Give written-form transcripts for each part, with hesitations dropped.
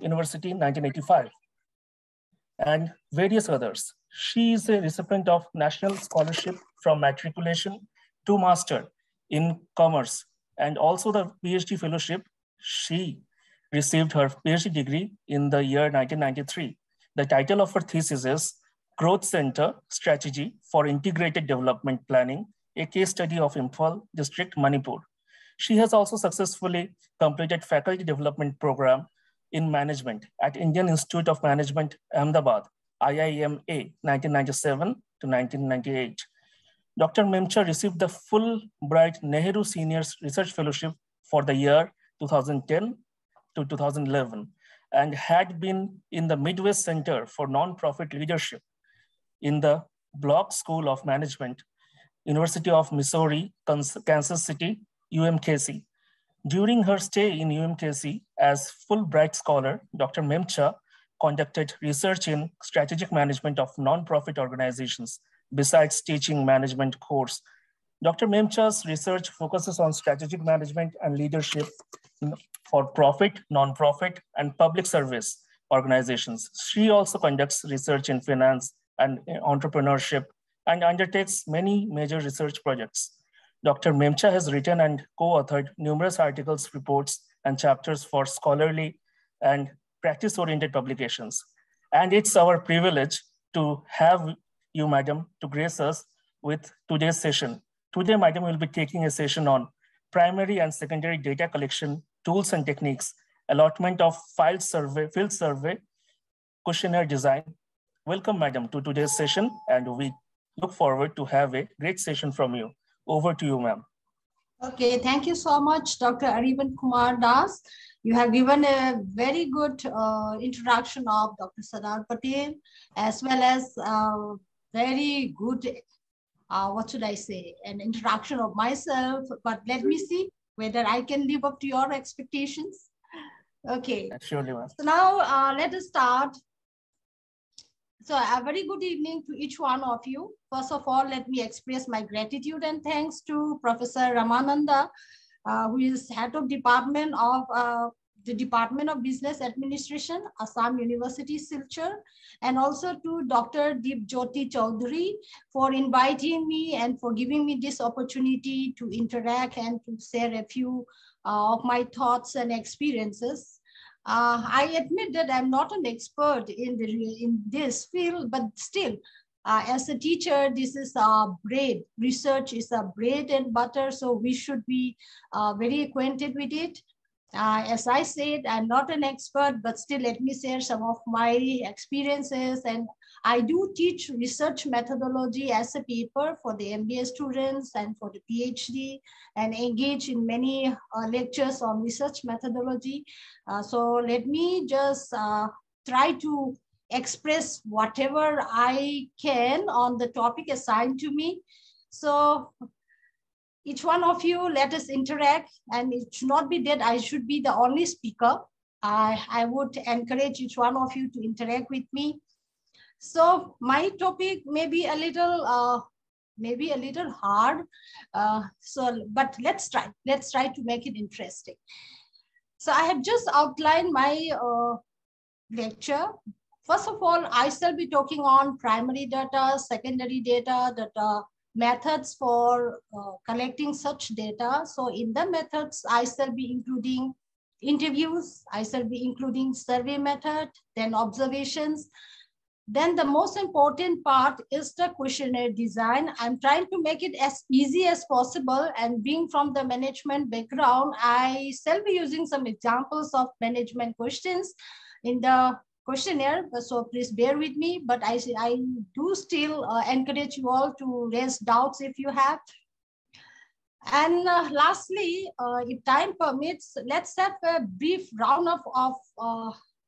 University in 1985, and various others. She is a recipient of National Scholarship from Matriculation to Master in Commerce, and also the PhD Fellowship. She received her PhD degree in the year 1993. The title of her thesis is Growth Center Strategy for Integrated Development Planning, a case study of Imphal District, Manipur. She has also successfully completed faculty development program in management at Indian Institute of Management, Ahmedabad, IIMA, 1997 to 1998. Dr. Memcha received the Fulbright Nehru Seniors Research Fellowship for the year 2010 to 2011 and had been in the Midwest Center for Nonprofit Leadership in the Block School of Management, University of Missouri, Kansas City, UMKC. During her stay in UMKC as Fulbright Scholar, Dr. Memcha conducted research in strategic management of nonprofit organizations besides teaching management course. Dr. Memcha's research focuses on strategic management and leadership for profit, nonprofit, and public service organizations. She also conducts research in finance and entrepreneurship and undertakes many major research projects. Dr. Memcha has written and co-authored numerous articles, reports, and chapters for scholarly and practice-oriented publications. And it's our privilege to have you, madam, to grace us with today's session. Today, madam will be taking a session on primary and secondary data collection, tools and techniques, allotment of field survey, questionnaire design. Welcome, madam, to today's session, and we look forward to have a great session from you. Over to you, ma'am. Okay, thank you so much, Dr. Arivan Kumar Das. You have given a very good introduction of Dr. Sardar Patel, as well as very good, what should I say, an introduction of myself. But let me see whether I can live up to your expectations. Okay. Surely, ma'am. So now let us start. So a very good evening to each one of you. First of all, let me express my gratitude and thanks to Professor Ramananda, who is head of department of the Department of Business Administration, Assam University, Silchar, and also to Dr. Deep Jyoti Chaudhary for inviting me and for giving me this opportunity to interact and to share a few of my thoughts and experiences. I admit that I'm not an expert in this field, but still, as a teacher, this is our bread. Research is a bread and butter, so we should be very acquainted with it. As I said, I'm not an expert, but still let me share some of my experiences. And I do teach research methodology as a paper for the MBA students and for the PhD, and engage in many lectures on research methodology. So let me just try to express whatever I can on the topic assigned to me. So each one of you, let us interact, and it should not be that I should be the only speaker. I would encourage each one of you to interact with me. So my topic may be a little hard. But let's try to make it interesting. So I have just outlined my lecture. First of all, I shall be talking on primary data, secondary data, methods for collecting such data. So in the methods, I shall be including interviews, I shall be including survey method, then observations. Then the most important part is the questionnaire design. I'm trying to make it as easy as possible, and being from the management background, I shall be using some examples of management questions in the questionnaire, so please bear with me, but I do still encourage you all to raise doubts if you have. And lastly, if time permits, let's have a brief roundup of,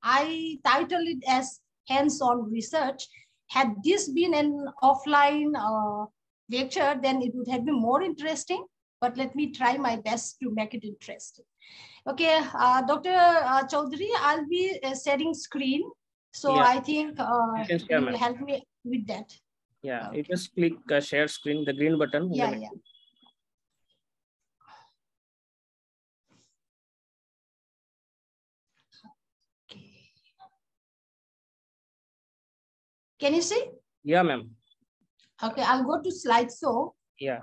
I title it as hands-on research. Had this been an offline lecture, then it would have been more interesting, but let me try my best to make it interesting. Okay, Dr. Chaudhary, I'll be sharing screen. So yeah. I think you will help me with that. Yeah, okay. You just click share screen, the green button. Yeah. Okay. Can you see? Yeah, ma'am. Okay, I'll go to slideshow. Yeah.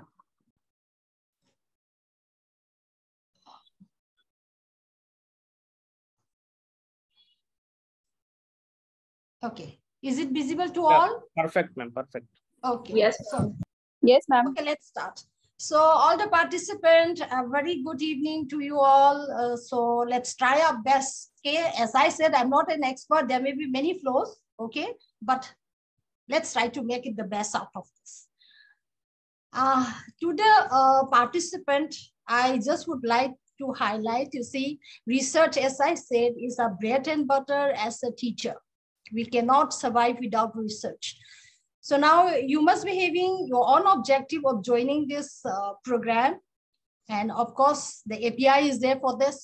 Okay. Is it visible to Yeah. all? Perfect, ma'am. Perfect. Okay. Yes. So, Yes, ma'am. okay, let's start. So all the participants, a very good evening to you all. So let's try our best. Okay, as I said, I'm not an expert. There may be many flaws. Okay, but let's try to make it the best out of this. To the participant, I just would like to highlight, you see, research, as I said, is a bread and butter as a teacher. We cannot survive without research. So now you must be having your own objective of joining this program. And of course, the API is there for this.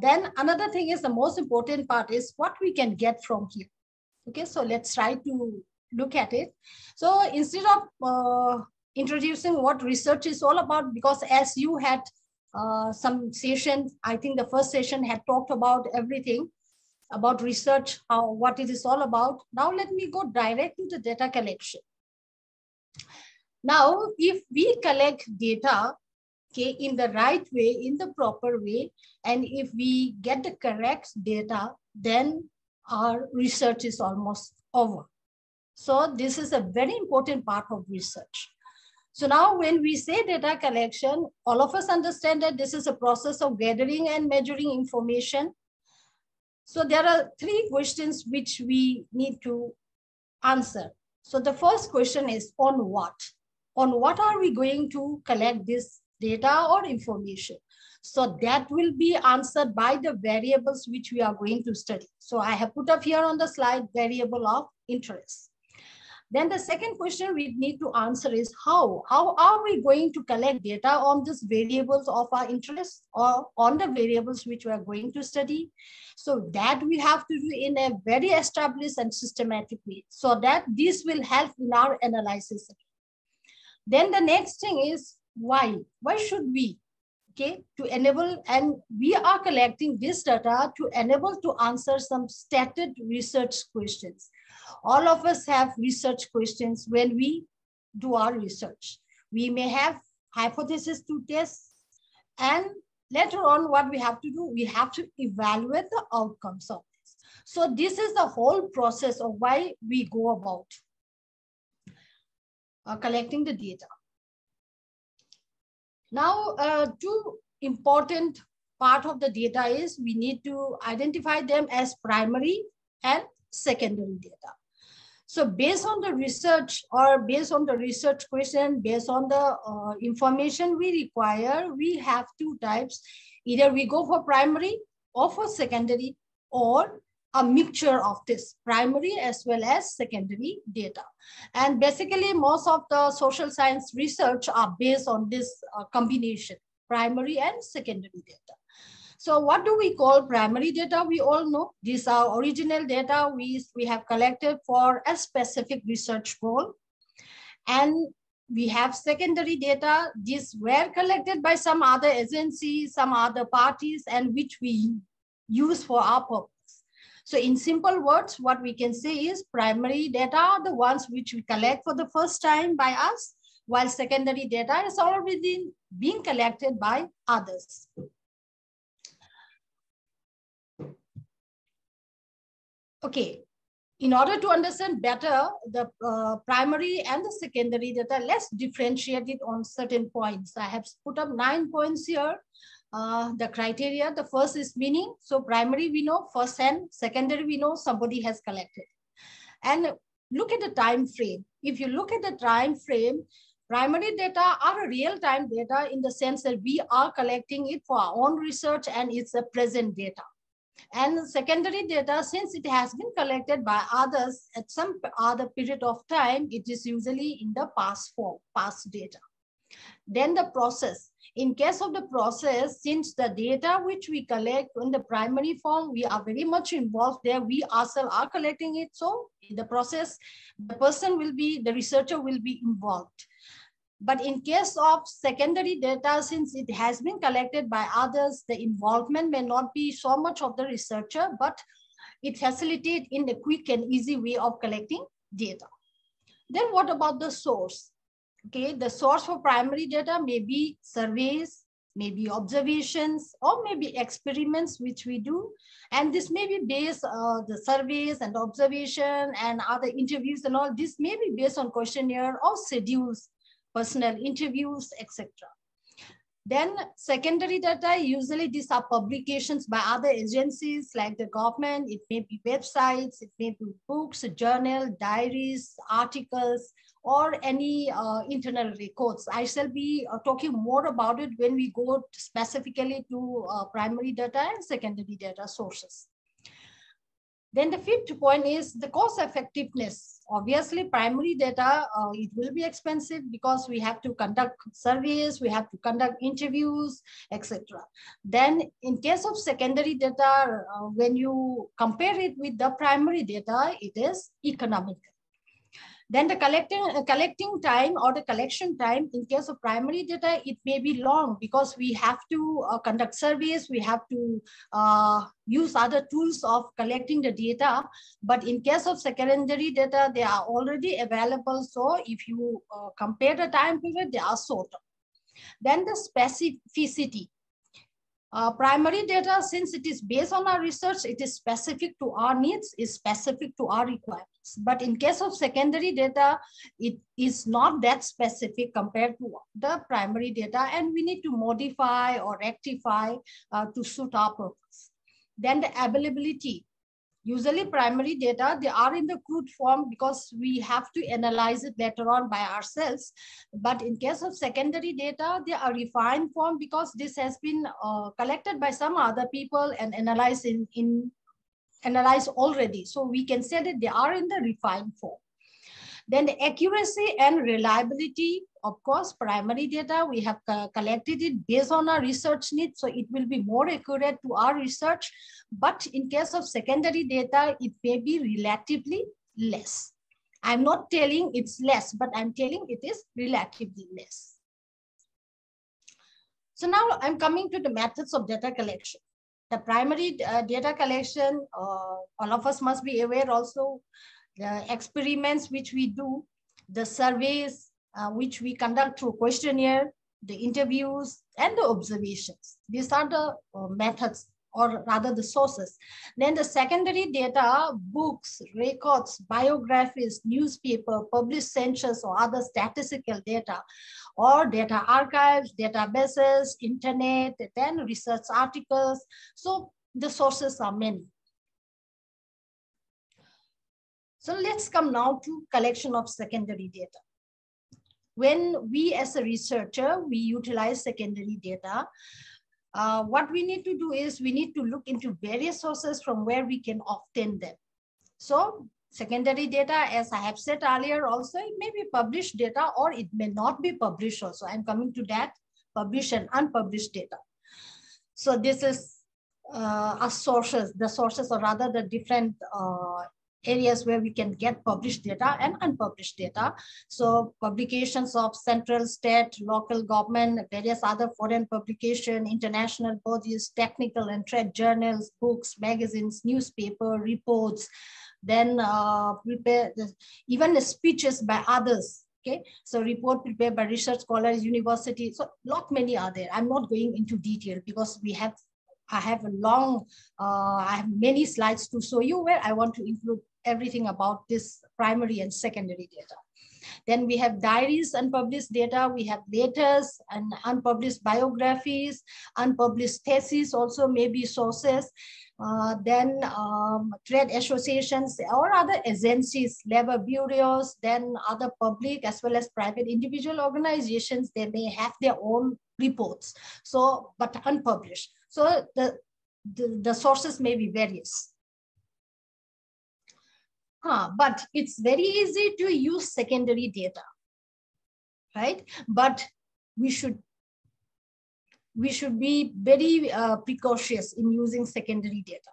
Then another thing is the most important part is what we can get from here. Okay, so let's try to look at it. So instead of introducing what research is all about, because as you had some sessions, I think the first session had talked about everything about research, what it is all about. Now let me go direct to the data collection. Now, if we collect data, okay, in the right way, in the proper way, and if we get the correct data, then our research is almost over. So this is a very important part of research. So now when we say data collection, all of us understand that this is a process of gathering and measuring information. So there are three questions which we need to answer. So the first question is on what? On what are we going to collect this data or information? So that will be answered by the variables which we are going to study. So I have put up here on the slide variable of interest. Then the second question we need to answer is how? How are we going to collect data on these variables of our interest or on the variables which we are going to study? So that we have to do in a very established and systematic way, so that this will help in our analysis. Then the next thing is why? Why should we? Okay, to enable, and we are collecting this data to enable to answer some stated research questions. All of us have research questions when we do our research. We may have hypotheses to test, and later on what we have to do, we have to evaluate the outcomes of this. So this is the whole process of why we go about collecting the data. Now, two important part of the data is we need to identify them as primary and secondary data. So based on the research or based on the research question, based on the information we require, we have two types. Either we go for primary or for secondary, or a mixture of this primary as well as secondary data. And basically most of the social science research are based on this combination, primary and secondary data. So what do we call primary data? We all know these are original data we have collected for a specific research goal. And we have secondary data. These were collected by some other agencies, some other parties, and which we use for our purpose. So in simple words, what we can say is primary data are the ones which we collect for the first time by us, while secondary data is already being collected by others. Okay, in order to understand better the primary and the secondary data, let's differentiate it on certain points. I have put up 9 points here. The criteria, the first is meaning. So primary we know first hand, secondary we know somebody has collected. And look at the time frame. If you look at the time frame, primary data are a real-time data in the sense that we are collecting it for our own research and it's a present data. And secondary data, since it has been collected by others at some other period of time, it is usually in the past form, past data. Then the process. In case of the process, since the data which we collect in the primary form, we are very much involved there. We ourselves are collecting it. So in the process, the person will be, the researcher will be involved. But in case of secondary data, since it has been collected by others, the involvement may not be so much of the researcher, but it facilitates in a quick and easy way of collecting data. Then what about the source? Okay, the source for primary data may be surveys, maybe observations, or maybe experiments which we do. And this may be based on the surveys and observation and other interviews and all. This may be based on questionnaire or schedules, personal interviews, etc. Then secondary data, usually these are publications by other agencies like the government. It may be websites, it may be books, journal, diaries, articles, or any internal records. I shall be talking more about it when we go specifically to primary data and secondary data sources. Then the fifth point is the cost effectiveness. Obviously, primary data, it will be expensive because we have to conduct surveys, we have to conduct interviews, etc. Then in case of secondary data, when you compare it with the primary data, it is economical. Then the collecting time or the collection time in case of primary data, it may be long because we have to conduct surveys, we have to use other tools of collecting the data. But in case of secondary data, they are already available. So if you compare the time period, they are shorter. Then the specificity. Primary data, since it is based on our research, it is specific to our needs, is specific to our requirements. But in case of secondary data, it is not that specific compared to the primary data, and we need to modify or rectify to suit our purpose. Then the availability. Usually primary data, they are in the crude form because we have to analyze it later on by ourselves. But in case of secondary data, they are refined form because this has been collected by some other people and analyzed analyzed already. So we can say that they are in the refined form. Then the accuracy and reliability, of course, primary data, we have collected it based on our research needs, so it will be more accurate to our research. But in case of secondary data, it may be relatively less. I'm not telling it's less, but I'm telling it is relatively less. So now I'm coming to the methods of data collection. The primary data collection, all of us must be aware also, the experiments which we do, the surveys which we conduct through questionnaire, the interviews, and the observations. These are the methods, or rather the sources. Then the secondary data, books, records, biographies, newspaper, published census, or other statistical data, or data archives, databases, internet, then research articles. So the sources are many. So let's come now to collection of secondary data. When we as a researcher, we utilize secondary data, what we need to do is we need to look into various sources from where we can obtain them. So secondary data, as I have said earlier also, it may be published data or it may not be published also. I'm coming to that, published and unpublished data. So this is our sources, the sources, or rather the different areas where we can get published data and unpublished data. So publications of central, state, local government, various other foreign publication, international bodies, technical and trade journals, books, magazines, newspaper, reports, then even the speeches by others. Okay, so report prepared by research scholars, university. So lot many are there. I'm not going into detail because I have many slides to show you where I want to include everything about this primary and secondary data. Then we have diaries, unpublished data. We have letters and unpublished biographies, unpublished theses also may be sources. Then trade associations or other agencies, labor bureaus, then other public as well as private individual organizations, they may have their own reports, so but unpublished. So the sources may be various. But it's very easy to use secondary data, right? But we should be very precautious in using secondary data.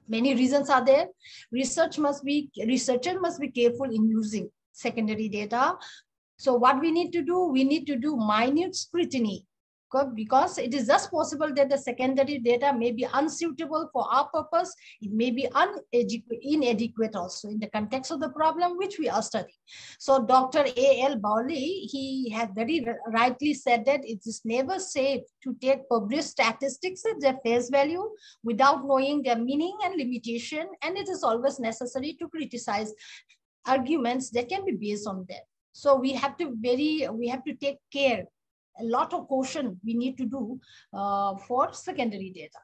Many reasons are there. Researcher must be careful in using secondary data. So what we need to do minute scrutiny because it is just possible that the secondary data may be unsuitable for our purpose. It may be inadequate also in the context of the problem which we are studying. So Dr. A.L. Bowley, he had very rightly said that it is never safe to take published statistics at their face value without knowing their meaning and limitation, and it is always necessary to criticize arguments that can be based on them. So we have to take care. A lot of caution we need to do for secondary data.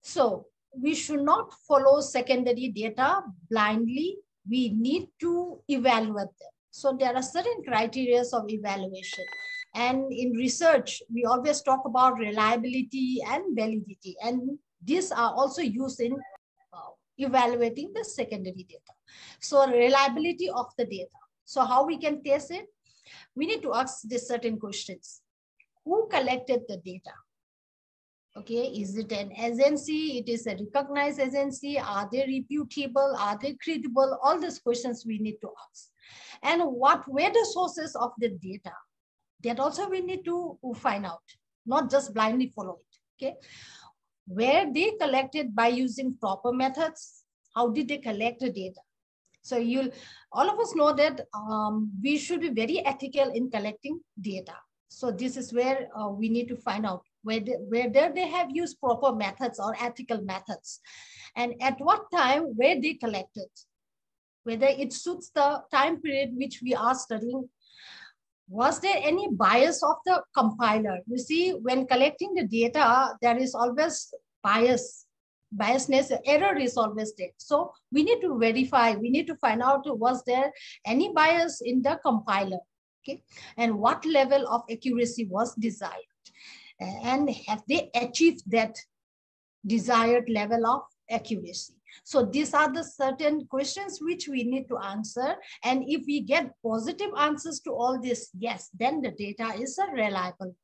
So we should not follow secondary data blindly. We need to evaluate them. So there are certain criteria of evaluation. And in research, we always talk about reliability and validity. And these are also used in evaluating the secondary data. So reliability of the data. So how we can test it? We need to ask these certain questions. Who collected the data? Okay, is it an agency? It is a recognized agency. Are they reputable? Are they credible? All these questions we need to ask. And what were the sources of the data? That also we need to find out, not just blindly follow it. Okay, were they collected by using proper methods? How did they collect the data? So all of us know that we should be very ethical in collecting data. So this is where we need to find out whether they have used proper methods or ethical methods, and at what time were they collected, whether it suits the time period which we are studying. Was there any bias of the compiler? You see, when collecting the data, there is always biasness, error is always there. So we need to verify, we need to find out, was there any bias in the compiler, okay? And what level of accuracy was desired? And have they achieved that desired level of accuracy? So these are the certain questions which we need to answer. And if we get positive answers to all this, yes, then the data is reliable.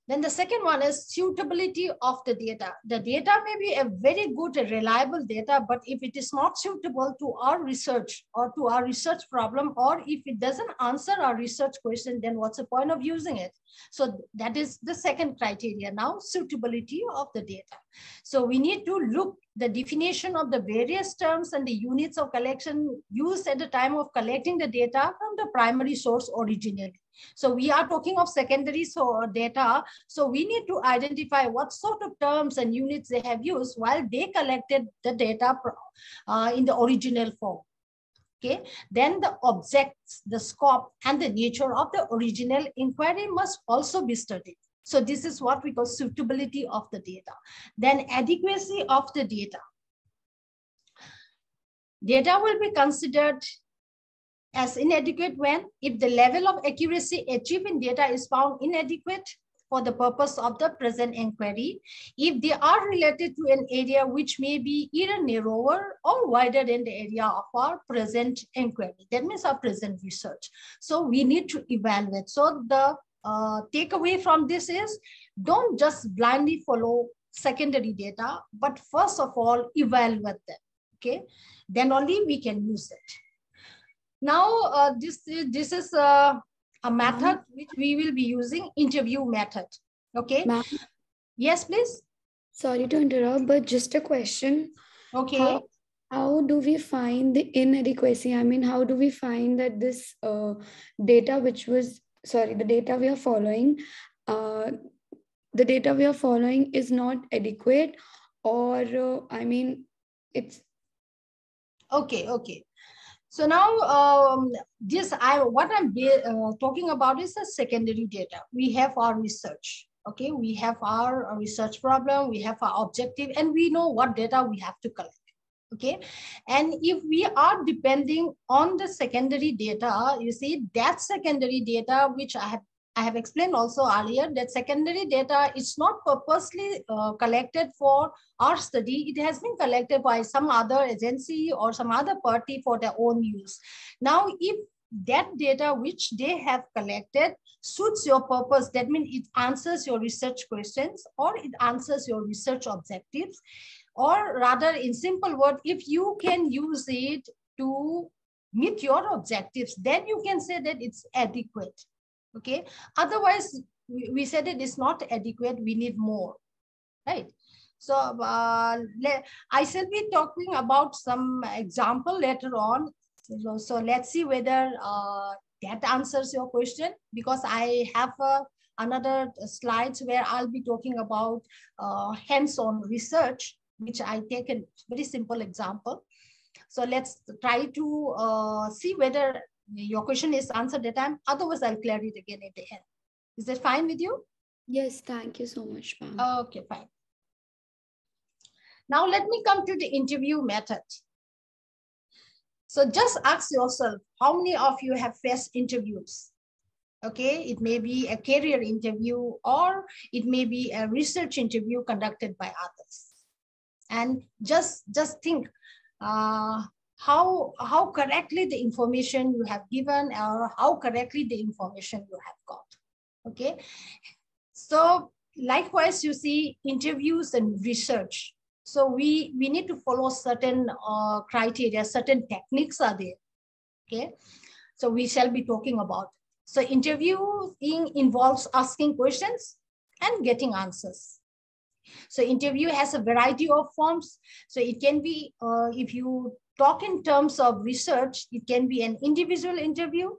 Then the second one is suitability of the data. The data may be a very good, reliable data, but if it is not suitable to our research or to our research problem, or if it doesn't answer our research question, then what's the point of using it? So that is the second criteria now, suitability of the data. So we need to look the definition of the various terms and the units of collection used at the time of collecting the data from the primary source originally. So we are talking of secondary data. So we need to identify what sort of terms and units they have used while they collected the data in the original form. Okay. Then the objects, the scope, and the nature of the original inquiry must also be studied. So this is what we call suitability of the data. Then adequacy of the data. Data will be considered as inadequate when, if the level of accuracy achieved in data is found inadequate for the purpose of the present inquiry, if they are related to an area which may be either narrower or wider than the area of our present inquiry. That means our present research. So we need to evaluate. So the takeaway from this is, don't just blindly follow secondary data, but first of all, evaluate them. Okay, then only we can use it. Now, this is a method which we will be using, interview method. Okay. Yes, please. Sorry to interrupt, but just a question. Okay. How do we find the inadequacy? I mean, how do we find that this data which was, the data we are following, is not adequate, or I mean, it's... Okay, okay. So now, what I'm talking about is the secondary data. We have our research, okay? We have our research problem, we have our objective, and we know what data we have to collect, okay? And if we are depending on the secondary data, you see, that secondary data, which I have explained also earlier, that secondary data is not purposely collected for our study. It has been collected by some other agency or some other party for their own use. Now, if that data which they have collected suits your purpose, that means it answers your research questions or it answers your research objectives, or rather in simple word, if you can use it to meet your objectives, then you can say that it's adequate. Okay, otherwise we said it is not adequate, we need more, right? So I shall be talking about some example later on. So let's see whether that answers your question, because I have another slides where I'll be talking about hands-on research, which I take a very simple example. So let's try to see whether your question is answered that time. Otherwise, I'll clear it again at the end. Is that fine with you? Yes, thank you so much, ma'am. Okay, fine. Now let me come to the interview method. So just ask yourself, how many of you have faced interviews? Okay, it may be a career interview or it may be a research interview conducted by others. And just think how correctly the information you have given or how correctly the information you have got. Okay, so likewise, you see interviews and research. So we need to follow certain criteria, certain techniques are there. Okay, so we shall be talking about. So interviewing involves asking questions and getting answers. So interview has a variety of forms. So it can be, if you talk in terms of research, it can be an individual interview,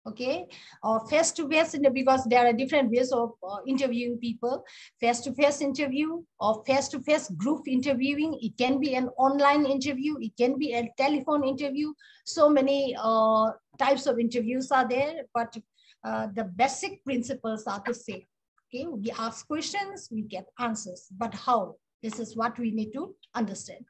okay, or face-to-face, because there are different ways of interviewing people. Face-to-face interview or face-to-face group interviewing. It can be an online interview. It can be a telephone interview. So many types of interviews are there, but the basic principles are the same. Okay, we ask questions, we get answers, but how? This is what we need to understand.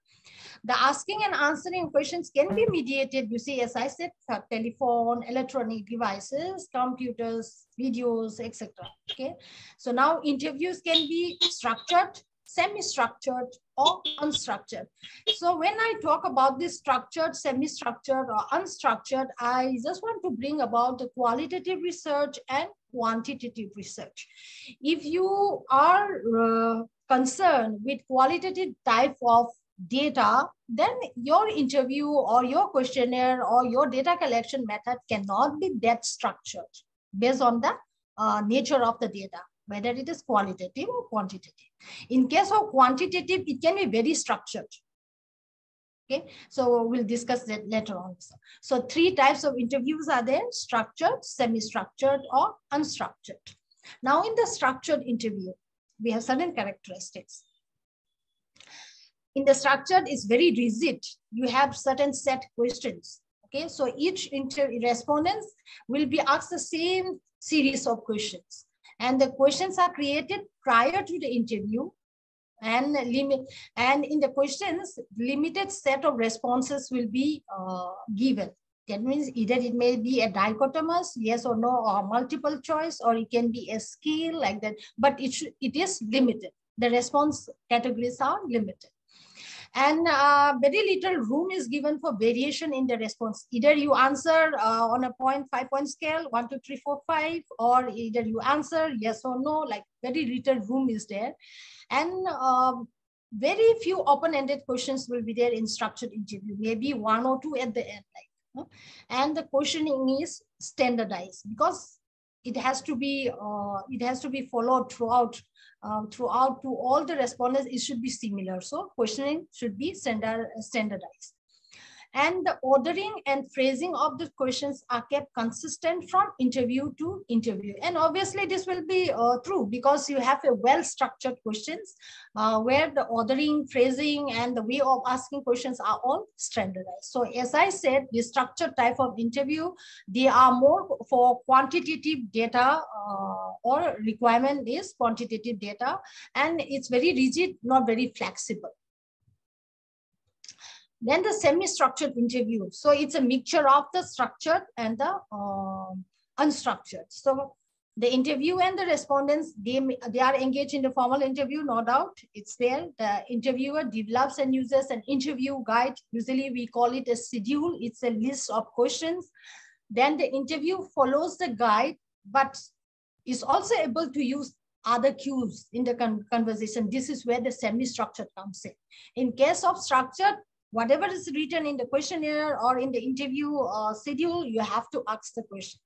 The asking and answering questions can be mediated, you see, as I said, telephone, electronic devices, computers, videos, etc. Okay, so now interviews can be structured, semi-structured, or unstructured. So when I talk about this structured, semi-structured, or unstructured, I just want to bring about the qualitative research and quantitative research. If you are concerned with qualitative type of data, then your interview or your questionnaire or your data collection method cannot be that structured based on the nature of the data, whether it is qualitative or quantitative. In case of quantitative, it can be very structured. Okay, so we'll discuss that later on. So 3 types of interviews are there: structured, semi-structured, or unstructured. Now in the structured interview, we have certain characteristics. In the structured, it's very rigid. You have certain set questions. Okay, so each respondents will be asked the same series of questions, and the questions are created prior to the interview, and in the questions, limited set of responses will be given. That means either it may be a dichotomous yes or no, or multiple choice, or it can be a scale like that, but it is limited. The response categories are limited. And very little room is given for variation in the response. Either you answer on a 5-point scale, 1, 2, 3, 4, 5, or either you answer yes or no, like very little room is there. And very few open-ended questions will be there in structured interview, maybe 1 or 2 at the end. And the questioning is standardized because it has to be followed throughout to all the respondents. It should be similar. So questioning should be standardized. And the ordering and phrasing of the questions are kept consistent from interview to interview. And obviously this will be true because you have a well-structured questions where the ordering, phrasing, and the way of asking questions are all standardized. So as I said, the structured type of interview, they are more for quantitative data or requirement is quantitative data, and it's very rigid, not very flexible. Then the semi-structured interview. So it's a mixture of the structured and the unstructured. So the interview and the respondents, they are engaged in the formal interview, no doubt. It's there. The interviewer develops and uses an interview guide. Usually we call it a schedule. It's a list of questions. Then the interview follows the guide, but is also able to use other cues in the conversation. This is where the semi-structured comes in. In case of structured, whatever is written in the questionnaire or in the interview schedule, you have to ask the question.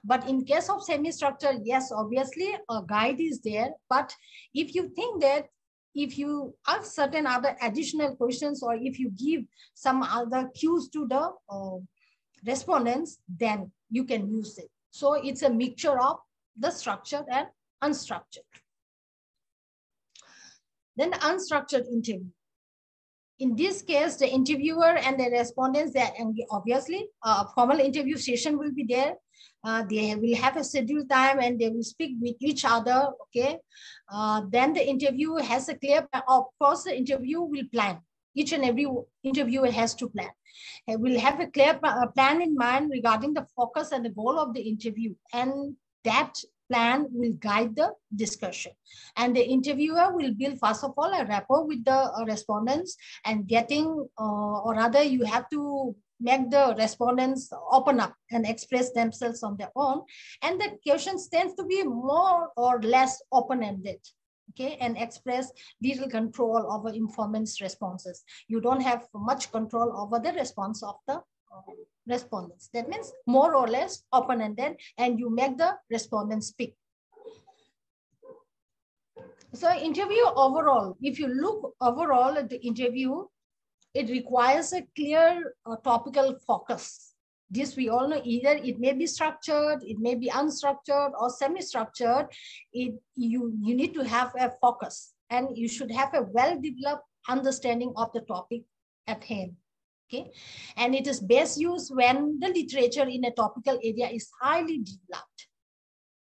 But in case of semi-structured, yes, obviously a guide is there. But if you think that if you ask certain other additional questions, or if you give some other cues to the respondents, then you can use it. So it's a mixture of the structured and unstructured. Then the unstructured interview. In this case, the interviewer and the respondents, and obviously a formal interview session will be there. They will have a scheduled time and they will speak with each other. Okay. Then the interview has a clear, of course, the interview will plan. Each and every interviewer has to plan. He will have a clear plan in mind regarding the focus and the goal of the interview. And that plan will guide the discussion. And the interviewer will build, first of all, a rapport with the respondents, and getting, or rather you have to make the respondents open up and express themselves on their own. And the questions tend to be more or less open-ended, okay, and express little control over informants' responses. You don't have much control over the response of the respondents. That means more or less open-ended, and you make the respondents speak. So interview overall, if you look overall at the interview, it requires a clear topical focus. This we all know, either it may be structured, it may be unstructured or semi-structured. You need to have a focus, and you should have a well-developed understanding of the topic at hand. Okay, and it is best used when the literature in a topical area is highly developed.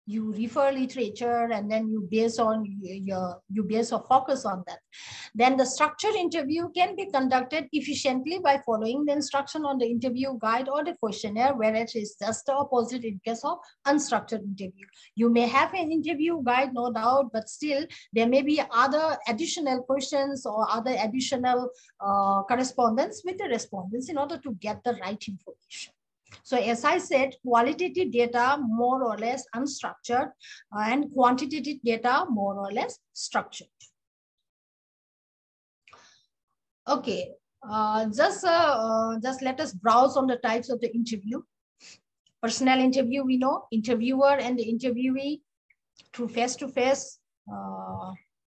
You refer literature and then you base on your focus on that. Then the structured interview can be conducted efficiently by following the instruction on the interview guide or the questionnaire, whereas it's just the opposite in case of unstructured interview. You may have an interview guide, no doubt, but still there may be other additional questions or other additional correspondence with the respondents in order to get the right information. So as I said, qualitative data more or less unstructured, and quantitative data more or less structured. Okay, just let us browse on the types of the interview. Personal interview, we know, interviewer and the interviewee through face-to-face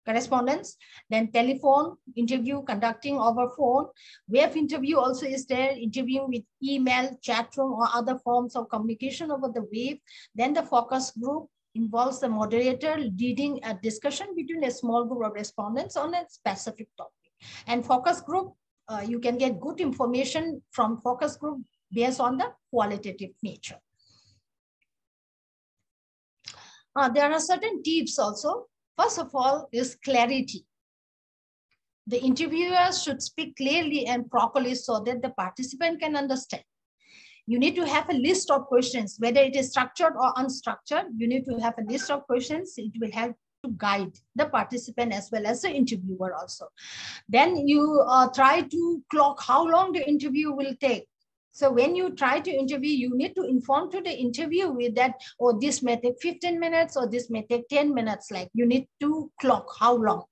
correspondence. Then telephone interview conducting over phone. Web interview also is there, interviewing with email, chat room, or other forms of communication over the web. Then the focus group involves the moderator leading a discussion between a small group of respondents on a specific topic. And focus group, you can get good information from focus group based on the qualitative nature. There are certain tips also. First of all is clarity. The interviewers should speak clearly and properly so that the participant can understand. You need to have a list of questions, whether it is structured or unstructured. You need to have a list of questions. It will help to guide the participant as well as the interviewer also. Then you try to clock how long the interview will take. So when you try to interview, you need to inform to the interviewee that, oh, this may take 15 minutes or this may take 10 minutes. Like you need to clock how long.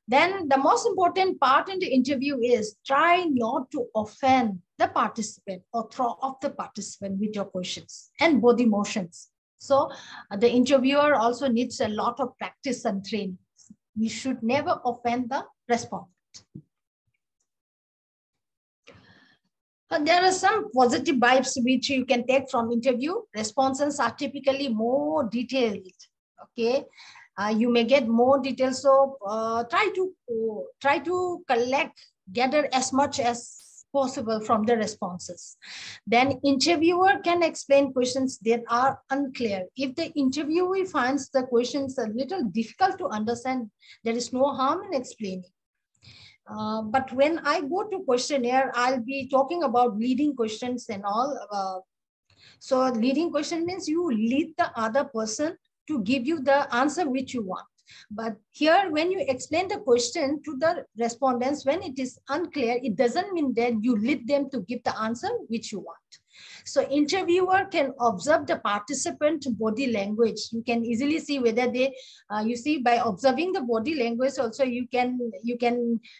Then the most important part in the interview is try not to offend the participant or throw off the participant with your questions and body motions. So the interviewer also needs a lot of practice and training. We should never offend the respondent. There are some positive vibes which you can take from interview. Responses are typically more detailed. Okay, you may get more details. So try to gather as much as possible from the responses. Then interviewer can explain questions that are unclear. If the interviewee finds the questions a little difficult to understand, there is no harm in explaining. But when I go to questionnaire, I'll be talking about leading questions and all. So leading question means you lead the other person to give you the answer which you want. But here, when you explain the question to the respondents, when it is unclear, it doesn't mean that you lead them to give the answer which you want. So interviewer can observe the participant body language. You can easily see whether they, you see by observing the body language also, you can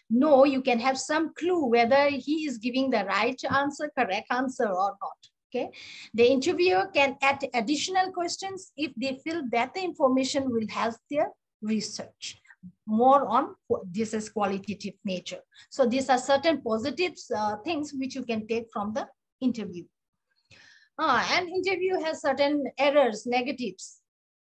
know, you can have some clue whether he is giving the right answer, correct answer or not. Okay, the interviewer can add additional questions if they feel that the information will help their research. More on this is qualitative nature. So these are certain positives things which you can take from the interview. And interview has certain errors, negatives.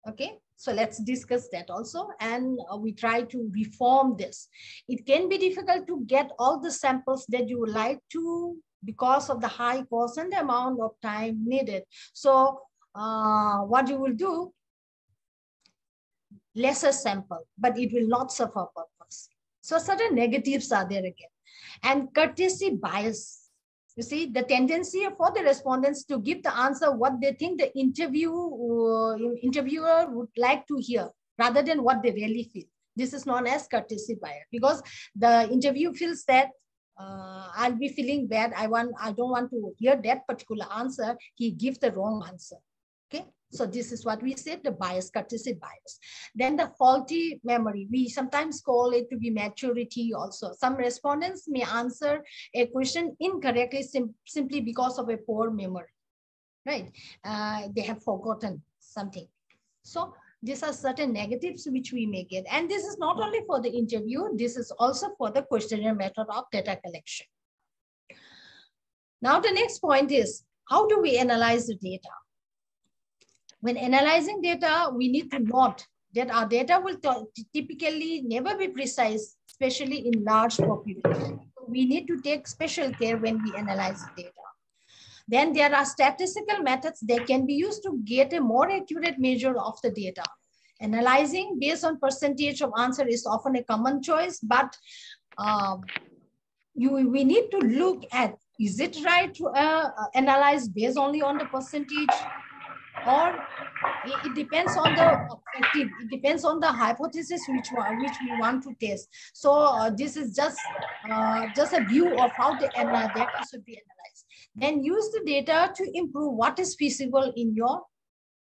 Okay, so let's discuss that also, and we try to reform this. It can be difficult to get all the samples that you would like to because of the high cost and the amount of time needed. So what you will do, lesser sample, but it will not serve our purpose. So certain negatives are there again. And courtesy bias. You see, the tendency for the respondents to give the answer what they think the interviewer would like to hear rather than what they really feel. This is known as courtesy bias, because the interview feels that I'll be feeling bad. I don't want to hear that particular answer. He gives the wrong answer. Okay, so this is what we said, the bias, courtesy bias. Then the faulty memory, we sometimes call it to be maturity also. Some respondents may answer a question incorrectly simply because of a poor memory, right? They have forgotten something. So these are certain negatives which we may get. And this is not only for the interview, this is also for the questionnaire method of data collection. Now the next point is, how do we analyze the data? When analyzing data, we need to note that our data will typically never be precise, especially in large populations. So we need to take special care when we analyze data. Then there are statistical methods that can be used to get a more accurate measure of the data. Analyzing based on percentage of answer is often a common choice, but we need to look at, is it right to analyze based only on the percentage? Or it depends on the objective, it depends on the hypothesis which we want to test. So this is just a view of how the data should be analyzed. Then use the data to improve what is feasible in your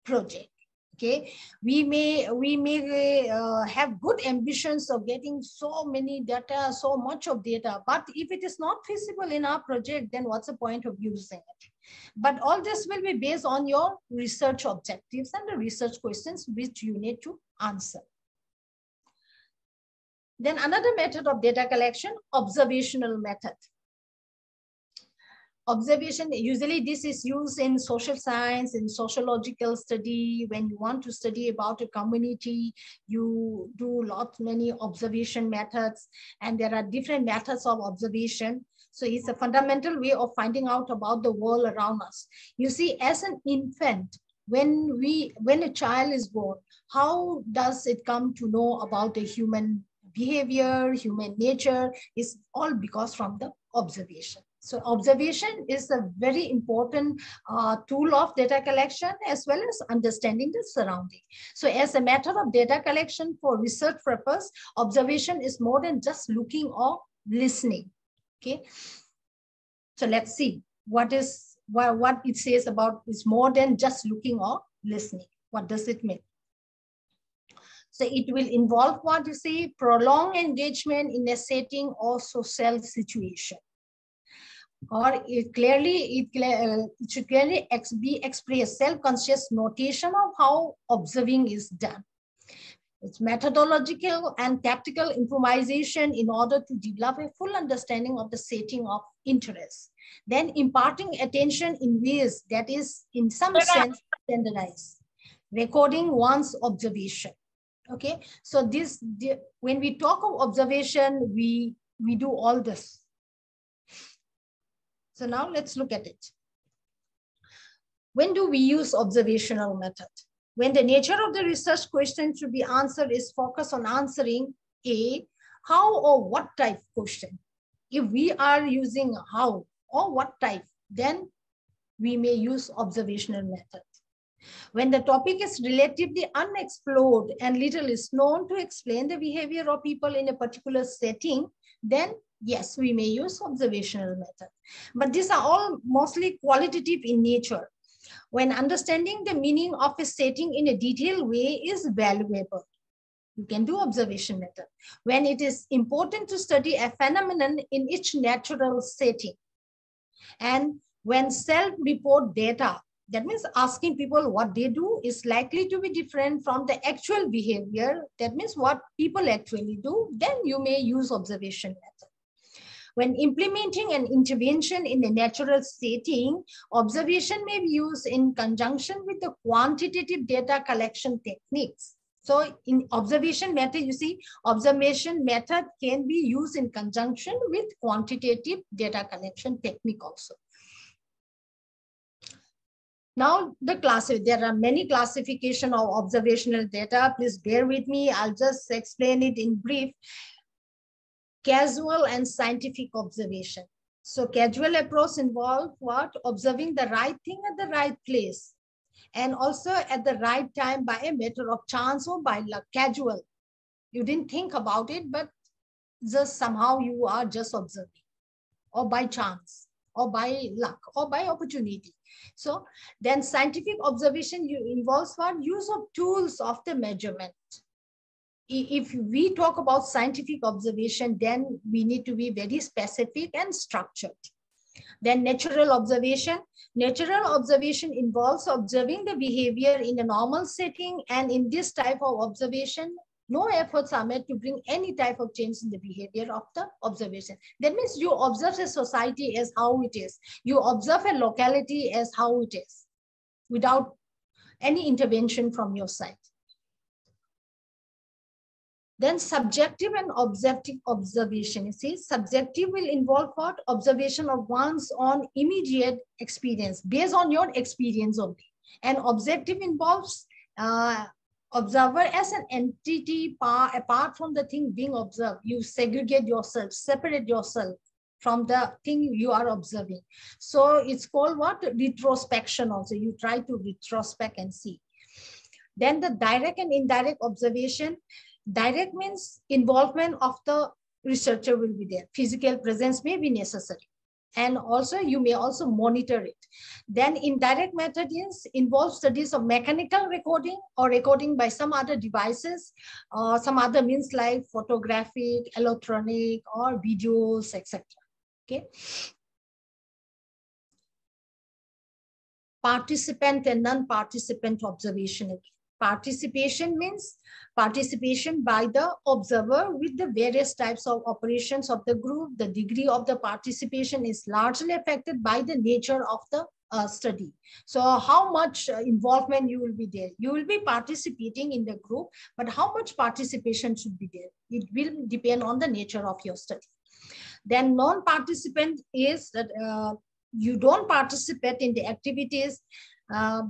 project. Okay, we may have good ambitions of getting so many data, so much of data, but if it is not feasible in our project, then what's the point of using it? But all this will be based on your research objectives and the research questions which you need to answer. Then another method of data collection, observational method. Observation, usually this is used in social science, in sociological study. When you want to study about a community, you do many observation methods, and there are different methods of observation. So it's a fundamental way of finding out about the world around us. You see, as an infant, when a child is born, how does it come to know about the human behavior, human nature? Is all because from the observation. So observation is a very important tool of data collection, as well as understanding the surrounding. So as a method of data collection for research purpose, observation is more than just looking or listening. Okay, so let's see what it says about is more than just looking or listening. What does it mean? So it will involve what you see, prolonged engagement in a setting or social situation. Or it should clearly be expressed, self-conscious notation of how observing is done. It's methodological and tactical improvisation in order to develop a full understanding of the setting of interest. Then imparting attention in ways that is in some sense standardized. Recording one's observation. Okay, so when we talk of observation, we do all this. So now let's look at it. When do we use observational method? When the nature of the research question to be answered is focused on answering a how or what type question. If we are using how or what type, then we may use observational method. When the topic is relatively unexplored and little is known to explain the behavior of people in a particular setting, then yes, we may use observational method. But these are all mostly qualitative in nature. When understanding the meaning of a setting in a detailed way is valuable, you can do observation method. When it is important to study a phenomenon in its natural setting, and when self-report data, that means asking people what they do, is likely to be different from the actual behavior, that means what people actually do, then you may use observation method. When implementing an intervention in a natural setting, observation may be used in conjunction with the quantitative data collection techniques. So in observation method, you see, observation method can be used in conjunction with quantitative data collection technique also. Now the class, there are many classification of observational data. Please bear with me. I'll just explain it in brief. Casual and scientific observation. So casual approach involves what? Observing the right thing at the right place, and also at the right time by a matter of chance or by luck. Casual, you didn't think about it, but just somehow you are just observing, or by chance, or by luck, or by opportunity. So then scientific observation involves what? Use of tools of the measurement. If we talk about scientific observation, then we need to be very specific and structured. Then natural observation. Natural observation involves observing the behavior in a normal setting, and in this type of observation, no efforts are made to bring any type of change in the behavior of the observation. That means you observe a society as how it is. You observe a locality as how it is, without any intervention from your side. Then subjective and objective observation. You see, subjective will involve what? Observation of one's own immediate experience, based on your experience only. And objective involves observer as an entity apart from the thing being observed. You segregate yourself, separate yourself from the thing you are observing. So it's called what? Retrospection also. You try to retrospect and see. Then the direct and indirect observation. Direct means involvement of the researcher will be there. Physical presence may be necessary. And also you may also monitor it. Then indirect method involves studies of mechanical recording or recording by some other devices, some other means like photographic, electronic, or videos, etc. Okay. Participant and non-participant observation. Participation means participation by the observer with the various types of operations of the group. The degree of the participation is largely affected by the nature of the study. So how much involvement you will be there. You will be participating in the group, but how much participation should be there? It will depend on the nature of your study. Then non-participant is that you don't participate in the activities,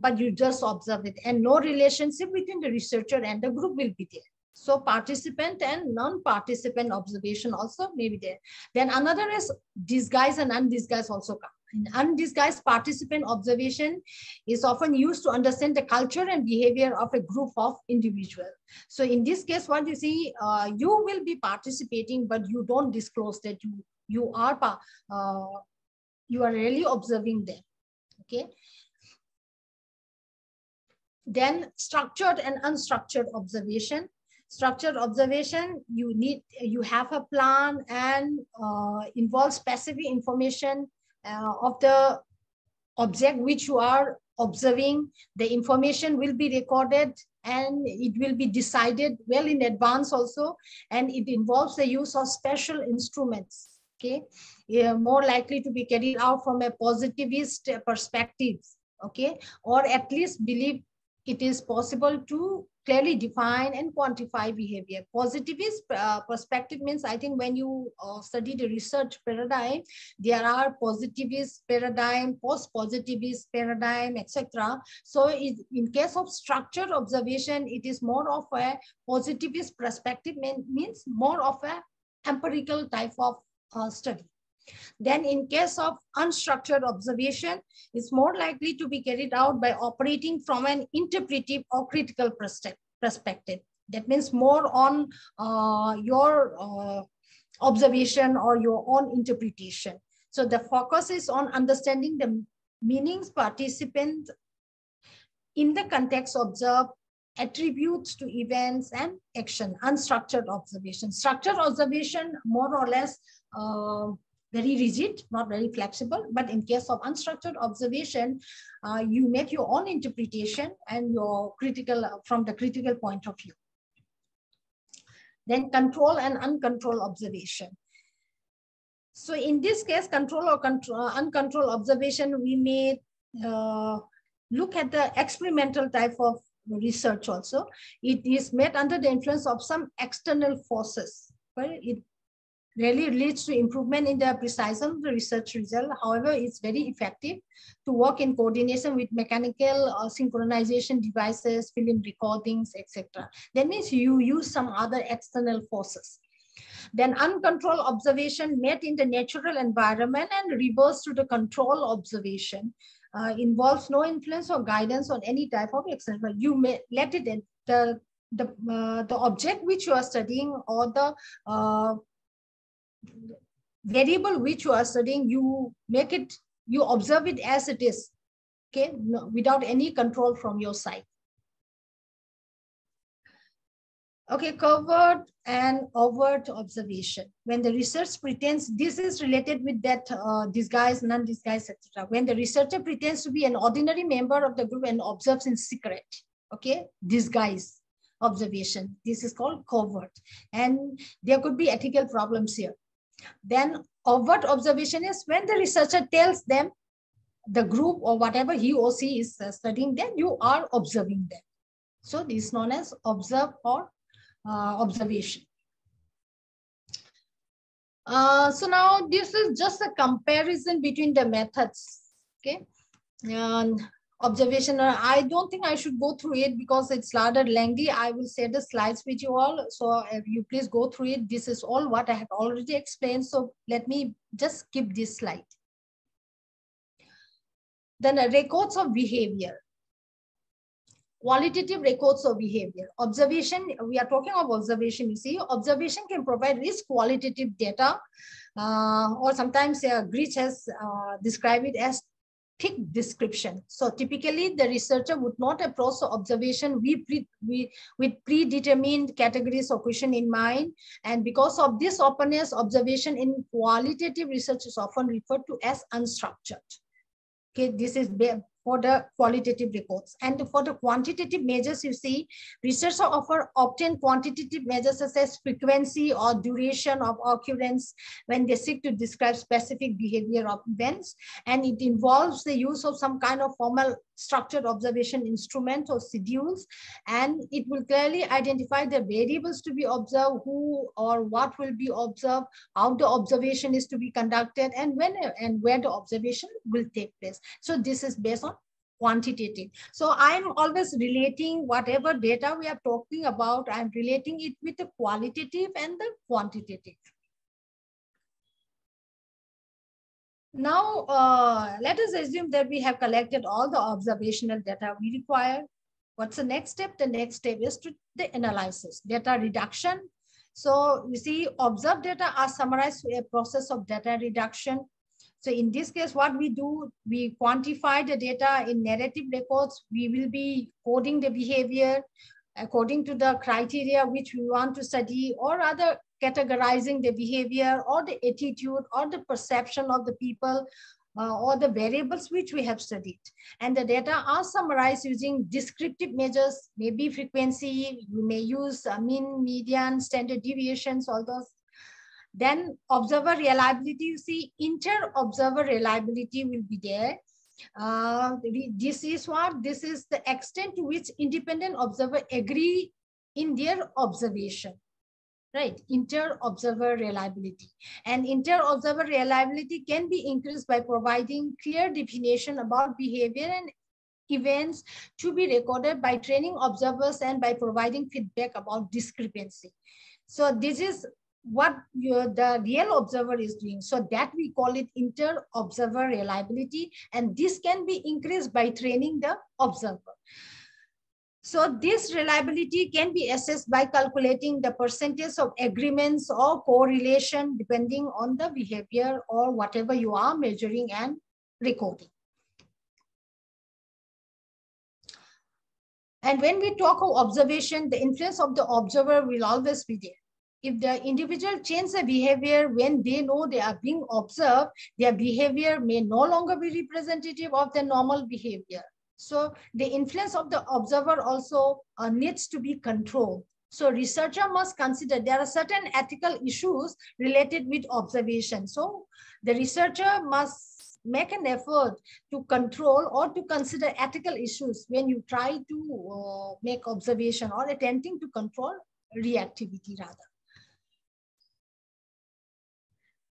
but you just observe it, and no relationship between the researcher and the group will be there. So participant and non-participant observation also may be there. Then another is disguised and undisguised also come. In undisguised participant observation is often used to understand the culture and behavior of a group of individuals. So in this case, what you see, you will be participating, but you don't disclose that you are really observing them. Okay. Then structured and unstructured observation. Structured observation, you have a plan and involves specific information of the object which you are observing. The information will be recorded and it will be decided well in advance also, and it involves the use of special instruments. Okay, more likely to be carried out from a positivist perspective. Okay, or at least believe it is possible to clearly define and quantify behavior. Positivist perspective means, I think when you study the research paradigm, there are positivist paradigm, post-positivist paradigm, etc. So in case of structured observation, it is more of a positivist perspective, means more of a empirical type of study. Then in case of unstructured observation, it's more likely to be carried out by operating from an interpretive or critical perspective. That means more on your observation or your own interpretation. So the focus is on understanding the meanings participant in the context observed, attributes to events and action. Unstructured observation. Structured observation more or less very rigid, not very flexible. But in case of unstructured observation, you make your own interpretation and your critical from the critical point of view. Then control and uncontrolled observation. So in this case, control or uncontrolled observation, we may look at the experimental type of research also. It is made under the influence of some external forces. Right? It really leads to improvement in the precision of the research result. However, it's very effective to work in coordination with mechanical synchronization devices, film recordings, etc. That means you use some other external forces. Then uncontrolled observation made in the natural environment and reverse to the control observation involves no influence or guidance on any type of external. You may let it in the object which you are studying or the variable which you are studying, you make it, you observe it as it is, okay, no, without any control from your side. Okay, covert and overt observation. When the research pretends, this is related with that disguise, non-disguise, etc. When the researcher pretends to be an ordinary member of the group and observes in secret, okay, disguise observation. This is called covert. And there could be ethical problems here. Then overt observation is when the researcher tells them, the group or whatever he or she is studying, then you are observing them. So this is known as observe or observation. So now this is just a comparison between the methods. Okay, and observation. I don't think I should go through it because it's rather lengthy. I will share the slides with you all. So if you please go through it. This is all what I have already explained. So let me just skip this slide. Then records of behavior. Qualitative records of behavior. Observation, we are talking of observation, you see. Observation can provide rich qualitative data, or sometimes Grich has described it as thick description. So typically the researcher would not approach the observation with predetermined categories of question in mind. And because of this openness, observation in qualitative research is often referred to as unstructured. Okay, this is for the qualitative reports. And for the quantitative measures, you see, researchers obtain quantitative measures such as frequency or duration of occurrence when they seek to describe specific behavior of events. And it involves the use of some kind of formal structured observation instrument or schedules. And it will clearly identify the variables to be observed, who or what will be observed, how the observation is to be conducted, and when and where the observation will take place. So this is based on quantitative. So I'm always relating whatever data we are talking about, I'm relating it with the qualitative and the quantitative. Now, let us assume that we have collected all the observational data we require. What's the next step? The next step is to the analysis, data reduction. So you see, observed data are summarized through a process of data reduction. So in this case, what we do, we quantify the data in narrative records. We will be coding the behavior according to the criteria which we want to study, or rather categorizing the behavior or the attitude or the perception of the people or the variables which we have studied. And the data are summarized using descriptive measures, maybe frequency, we may use mean, median, standard deviations, all those. Then observer reliability, you see, inter-observer reliability will be there. This is what? This is the extent to which independent observer agree in their observation, right? Inter-observer reliability. And inter-observer reliability can be increased by providing clear definition about behavior and events to be recorded by training observers and by providing feedback about discrepancy. So this is what the real observer is doing. So that we call it inter-observer reliability, and this can be increased by training the observer. So this reliability can be assessed by calculating the percentage of agreements or correlation depending on the behavior or whatever you are measuring and recording. And when we talk of observation, the influence of the observer will always be there. if the individual change their behavior when they know they are being observed, their behavior may no longer be representative of their normal behavior. So the influence of the observer also needs to be controlled. So researcher must consider there are certain ethical issues related with observation. So the researcher must make an effort to control or to consider ethical issues when you try to make observation or attempting to control reactivity rather.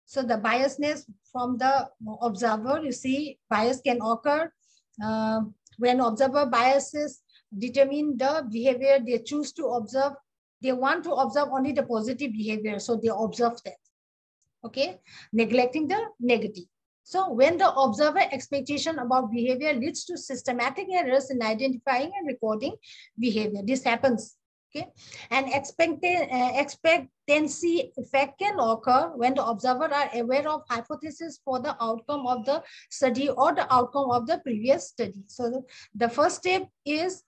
So the biasness from the observer, you see, bias can occur when observer biases determine the behavior they choose to observe. They want to observe only the positive behavior, so they observe that, okay, neglecting the negative. So when the observer expectation about behavior leads to systematic errors in identifying and recording behavior, this happens. Okay, and expectancy effect can occur when the observer are aware of hypothesis for the outcome of the study or the outcome of the previous study. So the first step is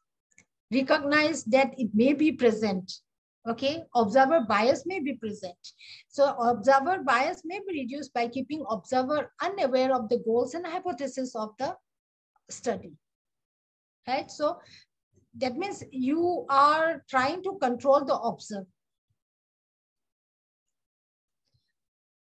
recognize that it may be present. Okay, observer bias may be present. So observer bias may be reduced by keeping observer unaware of the goals and hypothesis of the study. Right, so that means you are trying to control the observer.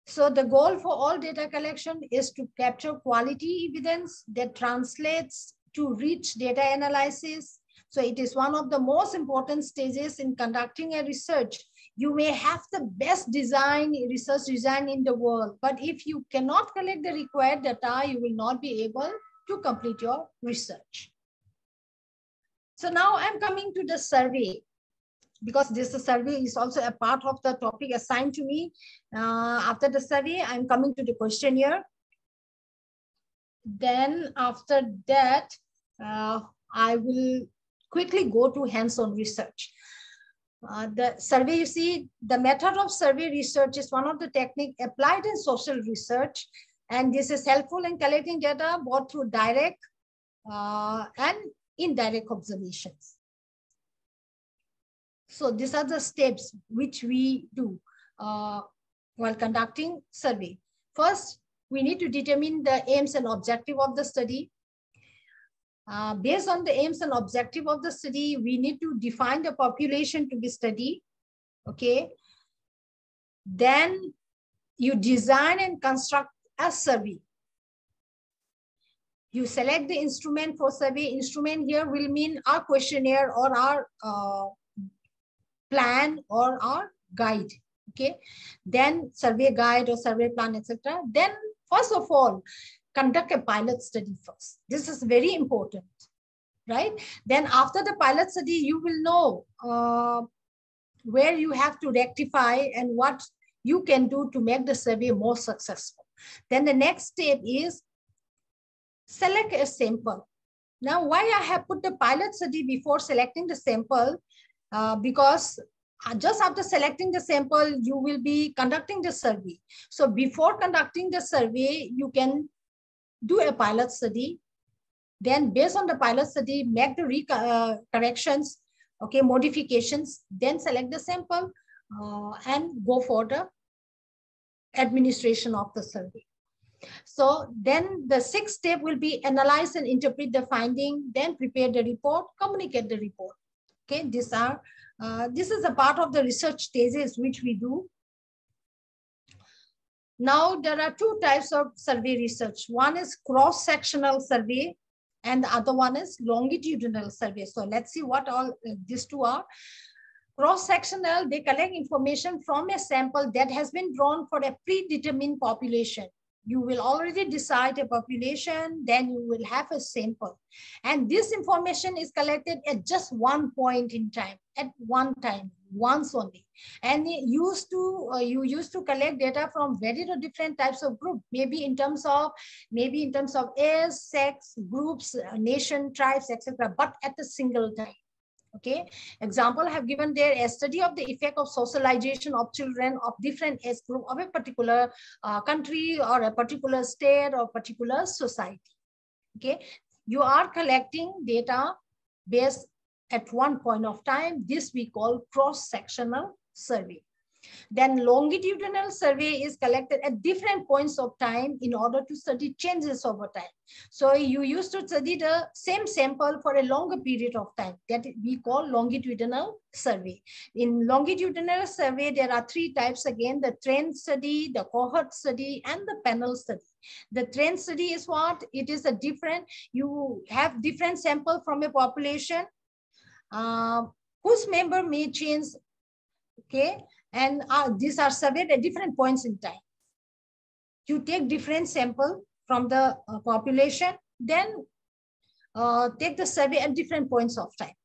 So the goal for all data collection is to capture quality evidence that translates to rich data analysis. So it is one of the most important stages in conducting a research. You may have the best research design in the world, but if you cannot collect the required data, you will not be able to complete your research. So now I'm coming to the survey, because this survey is also a part of the topic assigned to me. After the survey, I'm coming to the questionnaire. Then after that, I will quickly go to hands-on research. The survey, you see, the method of survey research is one of the techniques applied in social research. And this is helpful in collecting data both through direct and indirect observations. So these are the steps which we do while conducting survey. First, we need to determine the aims and objective of the study. Based on the aims and objective of the study, we need to define the population to be studied. Okay. Then you design and construct a survey. You select the instrument for survey. Instrument here will mean our questionnaire or our plan or our guide. Okay. Then survey guide or survey plan, etc. Then first of all, conduct a pilot study first. This is very important, right? Then after the pilot study, you will know where you have to rectify and what you can do to make the survey more successful. Then the next step is select a sample. Now, why I have put the pilot study before selecting the sample? Because just after selecting the sample, you will be conducting the survey. So before conducting the survey, you can do a pilot study. Then based on the pilot study, make the corrections, okay, modifications, then select the sample and go for the administration of the survey. So then the sixth step will be analyze and interpret the finding, then prepare the report, communicate the report. Okay, these are this is a part of the research stages which we do. Now there are two types of survey research. One is cross-sectional survey and the other one is longitudinal survey. So let's see what all these two are. Cross-sectional, they collect information from a sample that has been drawn for a predetermined population. You will already decide a population, then you will have a sample. And this information is collected at just one point in time, at one time, once only. And you used to collect data from very different types of groups, maybe in terms of age, sex, groups, nation, tribes, etc., but at a single time. Okay, example I have given there, a study of the effect of socialization of children of different age group of a particular country or a particular state or particular society. Okay, you are collecting data based at one point of time. This we call cross-sectional survey. Then longitudinal survey is collected at different points of time in order to study changes over time. So you used to study the same sample for a longer period of time, that we call longitudinal survey. In longitudinal survey, there are three types again: the trend study, the cohort study, and the panel study. The trend study is what? It is a different, you have different sample from a population whose member may change, okay? And these are surveyed at different points in time. You take different sample from the population, then take the survey at different points of time.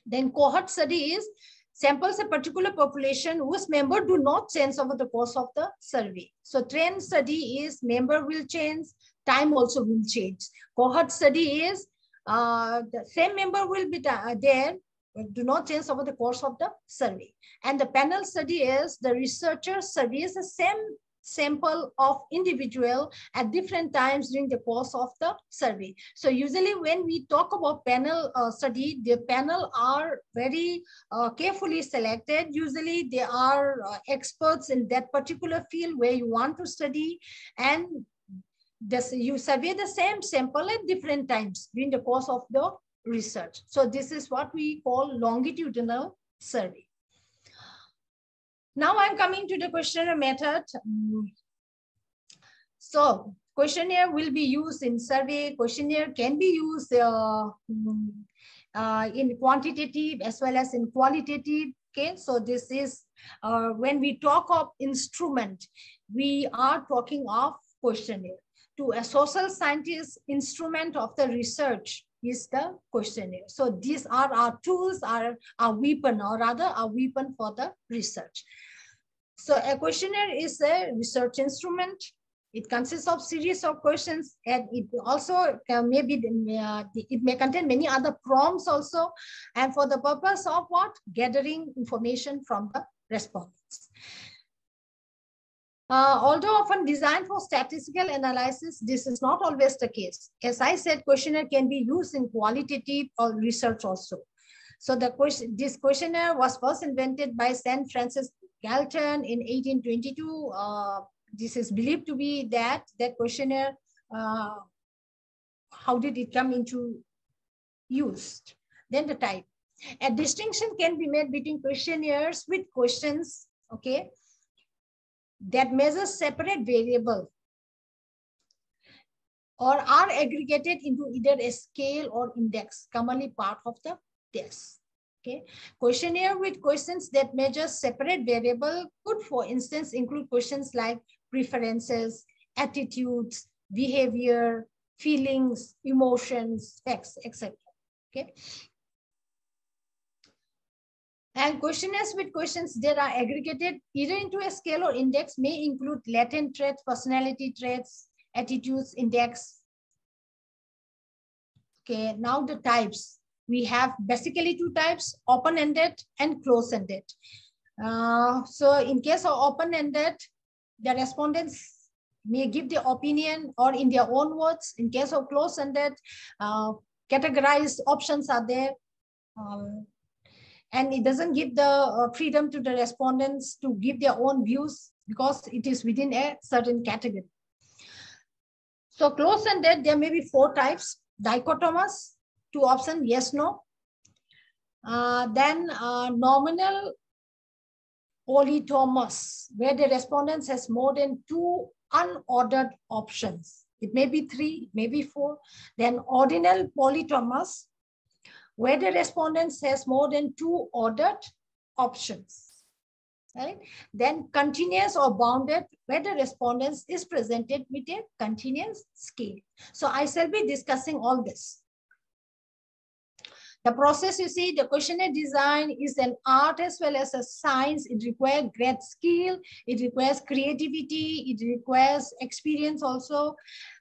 Then cohort study is samples a particular population whose member do not change over the course of the survey. So trend study is member will change, time also will change. Cohort study is the same member will be there, do not change over the course of the survey. And the panel study is the researcher surveys the same sample of individual at different times during the course of the survey. So usually when we talk about panel study, the panel are very carefully selected. Usually they are experts in that particular field where you want to study, and you survey the same sample at different times during the course of the research. So this is what we call longitudinal survey. Now I'm coming to the questionnaire method. So questionnaire will be used in survey. Questionnaire can be used in quantitative as well as in qualitative. Okay, so this is when we talk of instrument, we are talking of questionnaire. To a social scientist, instrument of the research is the questionnaire. So these are our tools, our weapon, or rather our weapon for the research. So a questionnaire is a research instrument. It consists of series of questions, and it also it may contain many other prompts also, and for the purpose of what? Gathering information from the respondents. Although often designed for statistical analysis, this is not always the case. As I said, questionnaire can be used in qualitative or research also. So this questionnaire was first invented by St. Francis Galton in 1822. This is believed to be that questionnaire. How did it come into use? Then the type. A distinction can be made between questionnaires with questions, okay, that measure separate variable or are aggregated into either a scale or index, commonly part of the test. Okay, questionnaire with questions that measure separate variable could, for instance, include questions like preferences, attitudes, behavior, feelings, emotions, facts, etc. Okay. And questionnaires with questions that are aggregated either into a scale or index may include latent traits, personality traits, attitudes, index. Okay, now the types. We have basically two types, open-ended and close-ended. So in case of open-ended, the respondents may give their opinion or in their own words. In case of close-ended, categorized options are there. And it doesn't give the freedom to the respondents to give their own views because it is within a certain category. So close-ended, there may be four types: dichotomous, two options, yes, no. Then nominal polytomous, where the respondents has more than two unordered options. It may be three, it may be four. Then ordinal polytomous, where the respondents has more than two ordered options. Right? Then continuous or bounded, where the respondents is presented with a continuous scale. So I shall be discussing all this. The process, you see, the questionnaire design is an art as well as a science. It requires great skill, it requires creativity, it requires experience also.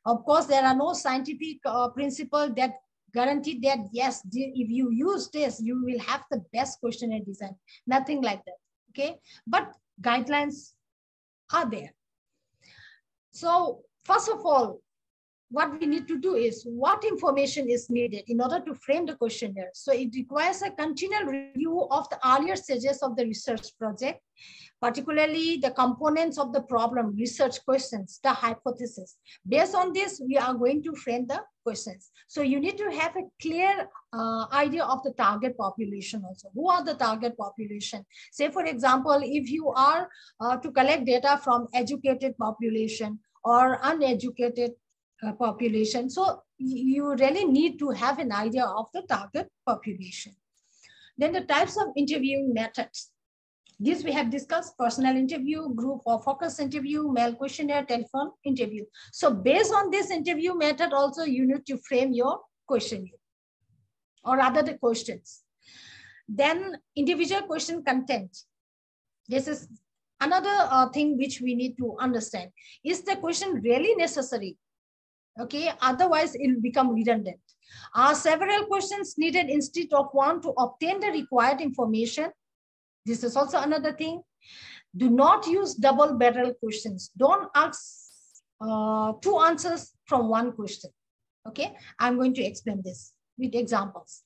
Of course, there are no scientific principle that guarantee that, yes, if you use this, you will have the best questionnaire design. Nothing like that, okay? But guidelines are there. So first of all, what we need to do is what information is needed in order to frame the questionnaire. So it requires a continual review of the earlier stages of the research project, particularly the components of the problem, research questions, the hypothesis. Based on this, we are going to frame the questions. So you need to have a clear idea of the target population also. Who are the target population? Say, for example, if you are to collect data from educated population or uneducated population. So you really need to have an idea of the target population. Then the types of interviewing methods. This we have discussed: personal interview, group or focus interview, mail questionnaire, telephone interview. So based on this interview method also, you need to frame your questionnaire or rather the questions. Then individual question content. This is another thing which we need to understand. Is the question really necessary? Okay, otherwise it will become redundant. Are several questions needed instead of one to obtain the required information? This is also another thing. Do not use double-barrel questions. Don't ask two answers from one question. Okay, I'm going to explain this with examples.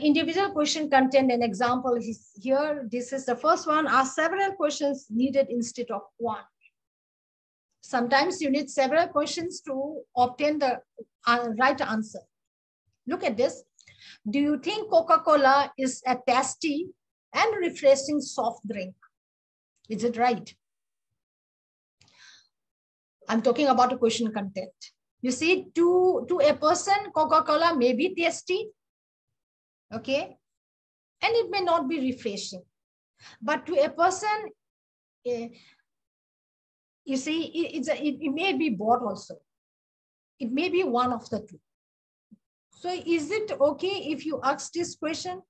Individual question content, an example is here. This is the first one. Are several questions needed instead of one? Sometimes you need several questions to obtain the right answer. Look at this. Do you think Coca-Cola is a tasty and refreshing soft drink? Is it right? I'm talking about a question content. You see, to a person, Coca-Cola may be tasty, okay, and it may not be refreshing. But to a person, you see, it may be both also. It may be one of the two. So is it okay if you ask this question?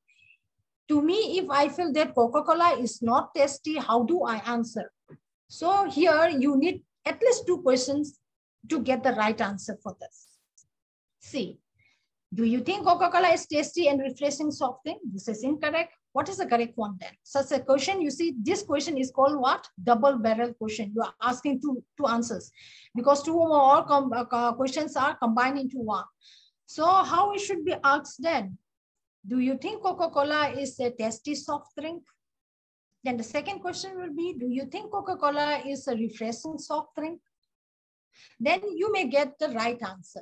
To me, if I feel that Coca-Cola is not tasty, how do I answer? So here you need at least two questions to get the right answer for this. See, do you think Coca-Cola is tasty and refreshing soft drink? This is incorrect. What is the correct one then? Such a question, you see, this question is called what? Double-barrel question. You are asking two answers because two or more questions are combined into one. So how it should be asked then? Do you think Coca-Cola is a tasty soft drink? Then the second question will be, do you think Coca-Cola is a refreshing soft drink? Then you may get the right answer.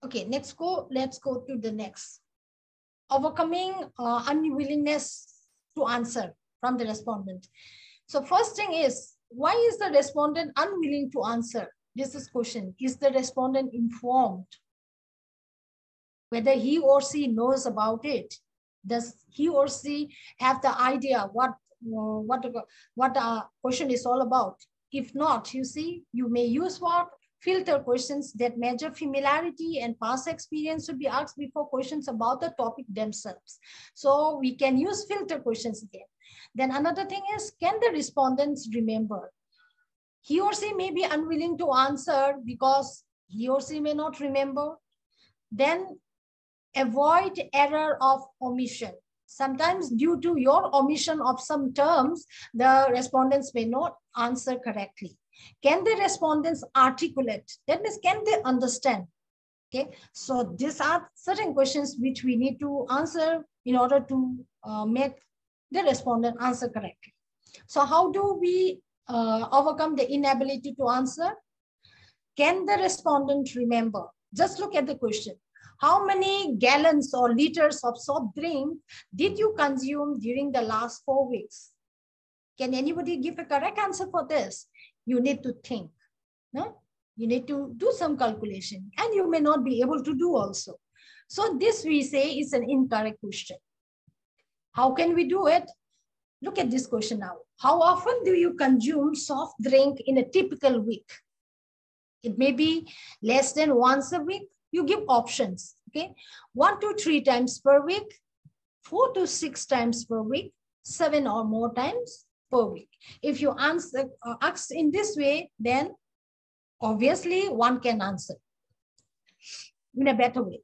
Okay, let's go to the next. Overcoming unwillingness to answer from the respondent. So first thing is, why is the respondent unwilling to answer? This is question. Is the respondent informed whether he or she knows about it? Does he or she have the idea what the question is all about? If not, you see, you may use what? Filter questions that measure familiarity and past experience should be asked before questions about the topic themselves. So we can use filter questions again. Then another thing is, can the respondents remember? He or she may be unwilling to answer because he or she may not remember. Then avoid error of omission. Sometimes due to your omission of some terms, the respondents may not answer correctly. Can the respondents articulate? That means, can they understand? Okay, so these are certain questions which we need to answer in order to make the respondent answer correctly. So how do we overcome the inability to answer? Can the respondent remember? Just look at the question. How many gallons or liters of soft drink did you consume during the last 4 weeks? Can anybody give a correct answer for this? You need to think. No? You need to do some calculation, and you may not be able to do also. So this we say is an incorrect question. How can we do it? Look at this question now. How often do you consume soft drink in a typical week? It may be less than once a week. You give options, okay? 1 to 3 times per week, 4 to 6 times per week, 7 or more times per week. If you answer ask in this way, then obviously one can answer in a better way.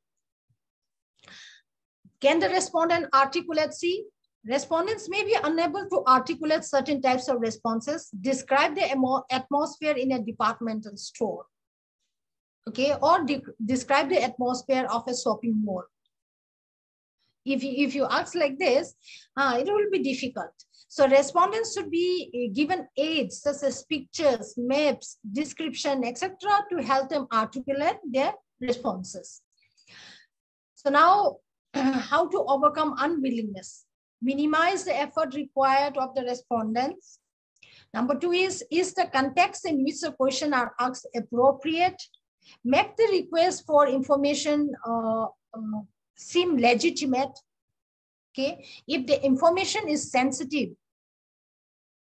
Can the respondent articulate? See, Respondents may be unable to articulate certain types of responses, describe the atmosphere in a departmental store, okay, or describe the atmosphere of a shopping mall. If you ask like this, it will be difficult. So respondents should be given aids such as pictures, maps, description, etc. to help them articulate their responses. So now, how to overcome unwillingness? Minimize the effort required of the respondents. Number two is the context in which the question are asked appropriate? Make the request for information seem legitimate. Okay, if the information is sensitive,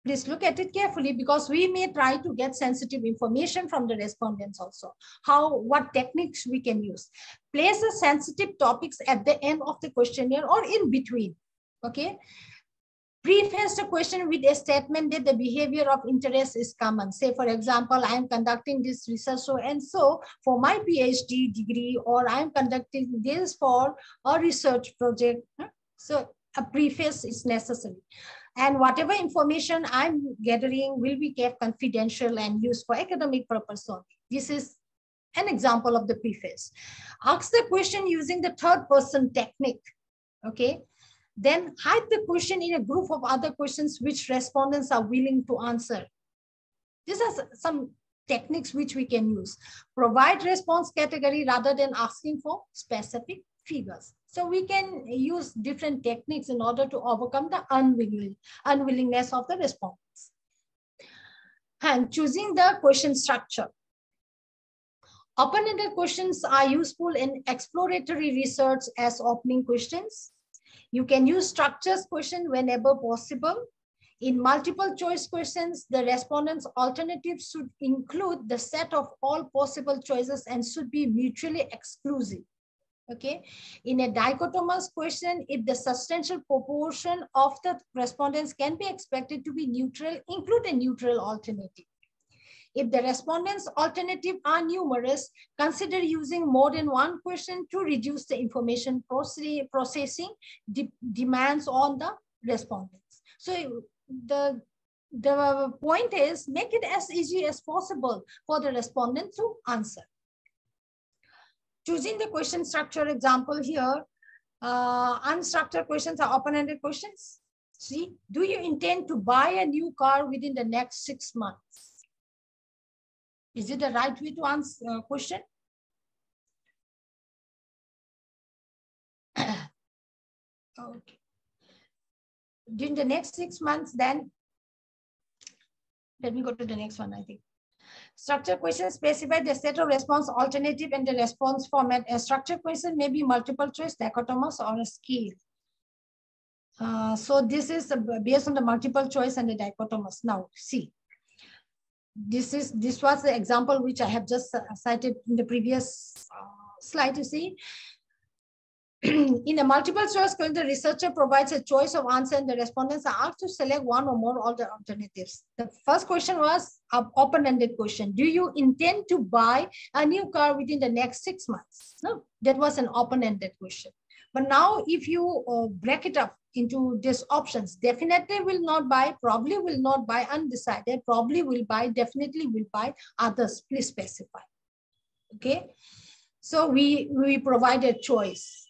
please look at it carefully, because we may try to get sensitive information from the respondents also. What techniques we can use? Place the sensitive topics at the end of the questionnaire or in between. Okay. Preface the question with a statement that the behavior of interest is common. Say, for example, I am conducting this research so and so for my PhD degree, or I am conducting this for a research project. So a preface is necessary. And whatever information I'm gathering will be kept confidential and used for academic purpose only. This is an example of the preface. Ask the question using the third person technique. Okay. Then hide the question in a group of other questions which respondents are willing to answer. These are some techniques which we can use. Provide response category rather than asking for specific figures. So we can use different techniques in order to overcome the unwillingness of the respondents. And choosing the question structure. Open-ended questions are useful in exploratory research as opening questions. You can use structures question whenever possible. In multiple choice questions, the respondent's alternatives should include the set of all possible choices and should be mutually exclusive. Okay. In a dichotomous question, if the substantial proportion of the respondents can be expected to be neutral, include a neutral alternative. If the respondents' alternatives are numerous, consider using more than one question to reduce the information processing demands on the respondents. So the point is, make it as easy as possible for the respondent to answer. Choosing the question structure example here, unstructured questions are open-ended questions. See, do you intend to buy a new car within the next 6 months? Is it the right way to answer question? Okay. During the next 6 months, then let me go to the next one, I think. Structured questions specify the set of response alternative and the response format. A structured question may be multiple choice, dichotomous, or a scale. So this is based on the multiple choice and the dichotomous. Now, see. This was the example which I have just cited in the previous slide. You see, in a multiple choice question, the researcher provides a choice of answer and the respondents are asked to select one or more of the alternatives. The first question was an open-ended question. Do you intend to buy a new car within the next 6 months? No, that was an open-ended question. But now if you break it up into these options, definitely will not buy, probably will not buy, undecided, probably will buy, definitely will buy, others, please specify. Okay. So we provide a choice.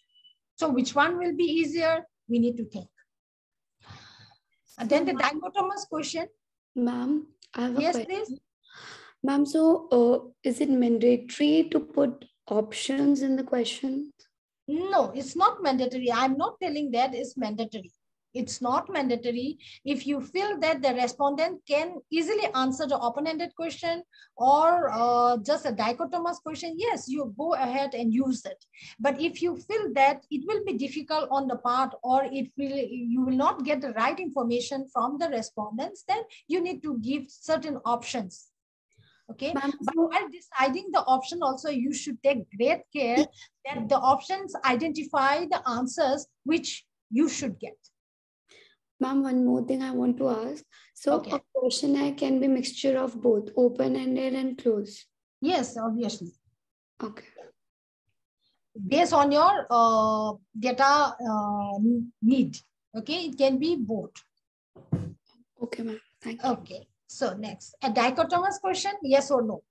So which one will be easier? We need to think. And then the dichotomous question. Ma'am, I have a question. Yes, please. Ma'am, so is it mandatory to put options in the question? No, it's not mandatory. I'm not telling that it's mandatory. It's not mandatory. If you feel that the respondent can easily answer the open-ended question or just a dichotomous question, yes, you go ahead and use it. But if you feel that it will be difficult on the part or you will not get the right information from the respondents, then you need to give certain options. Okay, but while deciding the option also, you should take great care that the options identify the answers which you should get. Ma'am, one more thing I want to ask. So Okay. A questionnaire can be mixture of both open-ended and closed. Yes, obviously. Okay. Based on your data need. Okay, it can be both. Okay, ma'am. Thank you. Okay, so next, a dichotomous question, yes or no?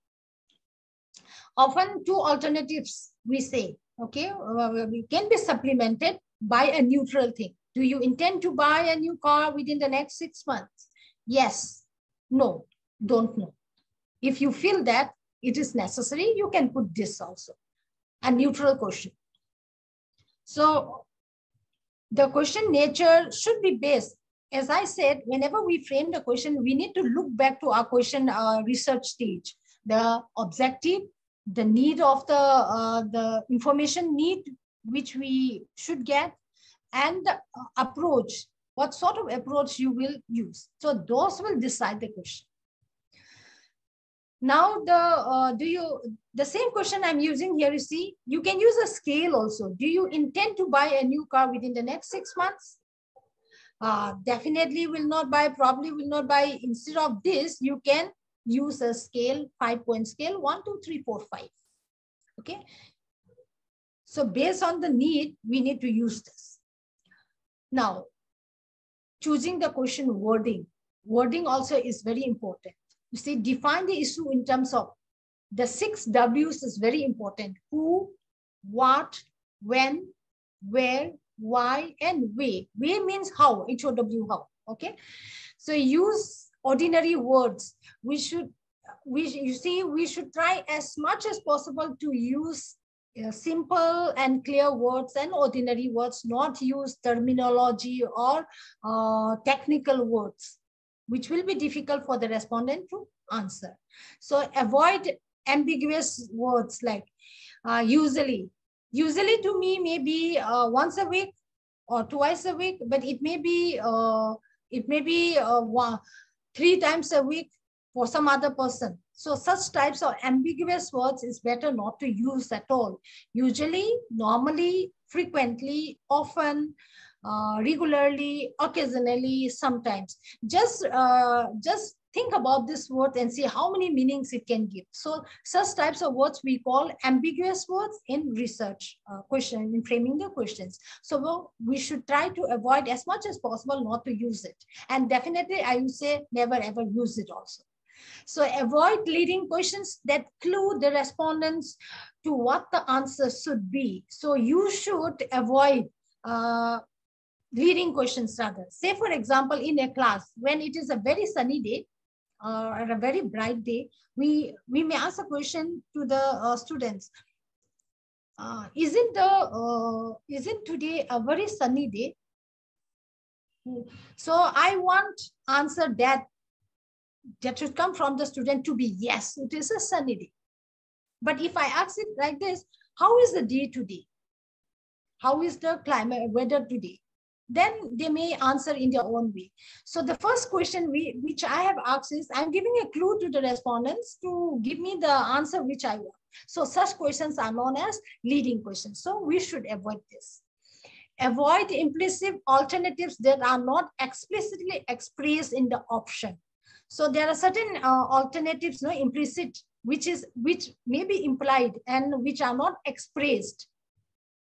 Often two alternatives we say, okay, we can be supplemented by a neutral thing. Do you intend to buy a new car within the next 6 months? Yes, no, don't know. If you feel that it is necessary, you can put this also, a neutral question. So the question nature should be based, as I said, whenever we frame the question, we need to look back to our question research stage, the objective, the need of the information need, which we should get, and the approach, what sort of approach you will use. So those will decide the question. Now, the same question I'm using here, you see, you can use a scale also. Do you intend to buy a new car within the next 6 months? Definitely will not buy, probably will not buy. Instead of this, you can use a scale, 5-point scale, 1, 2, 3, 4, 5. Okay. So based on the need, we need to use this. Now, choosing the question wording. Wording also is very important. You see, define the issue in terms of the 6 W's is very important. Who, what, when, where, why, and way. Way means how, H-O-W, how, okay? So use ordinary words. We should try as much as possible to use simple and clear words and ordinary words, not use terminology or technical words, which will be difficult for the respondent to answer. So avoid ambiguous words like usually. Usually to me may be once a week or twice a week, but it may be 3 times a week for some other person. So such types of ambiguous words is better not to use at all. Usually, normally, frequently, often, regularly, occasionally, sometimes. Just think about this word and see how many meanings it can give. So such types of words we call ambiguous words in research question, in framing the questions. So we should try to avoid as much as possible not to use it. And definitely I would say never ever use it also. So avoid leading questions that clue the respondents to what the answer should be. So you should avoid leading questions rather. Say for example, in a class, when it is a very sunny day, or a very bright day, we may ask a question to the students. Isn't today a very sunny day? So I want answer that should come from the student to be yes, it is a sunny day. But if I ask it like this, how is the day today? How is the climate, weather today? Then they may answer in their own way. So the first question which I have asked is, I'm giving a clue to the respondents to give me the answer which I want. So such questions are known as leading questions. So we should avoid this. Avoid implicit alternatives that are not explicitly expressed in the option. So there are certain alternatives, no, implicit, which may be implied and which are not expressed.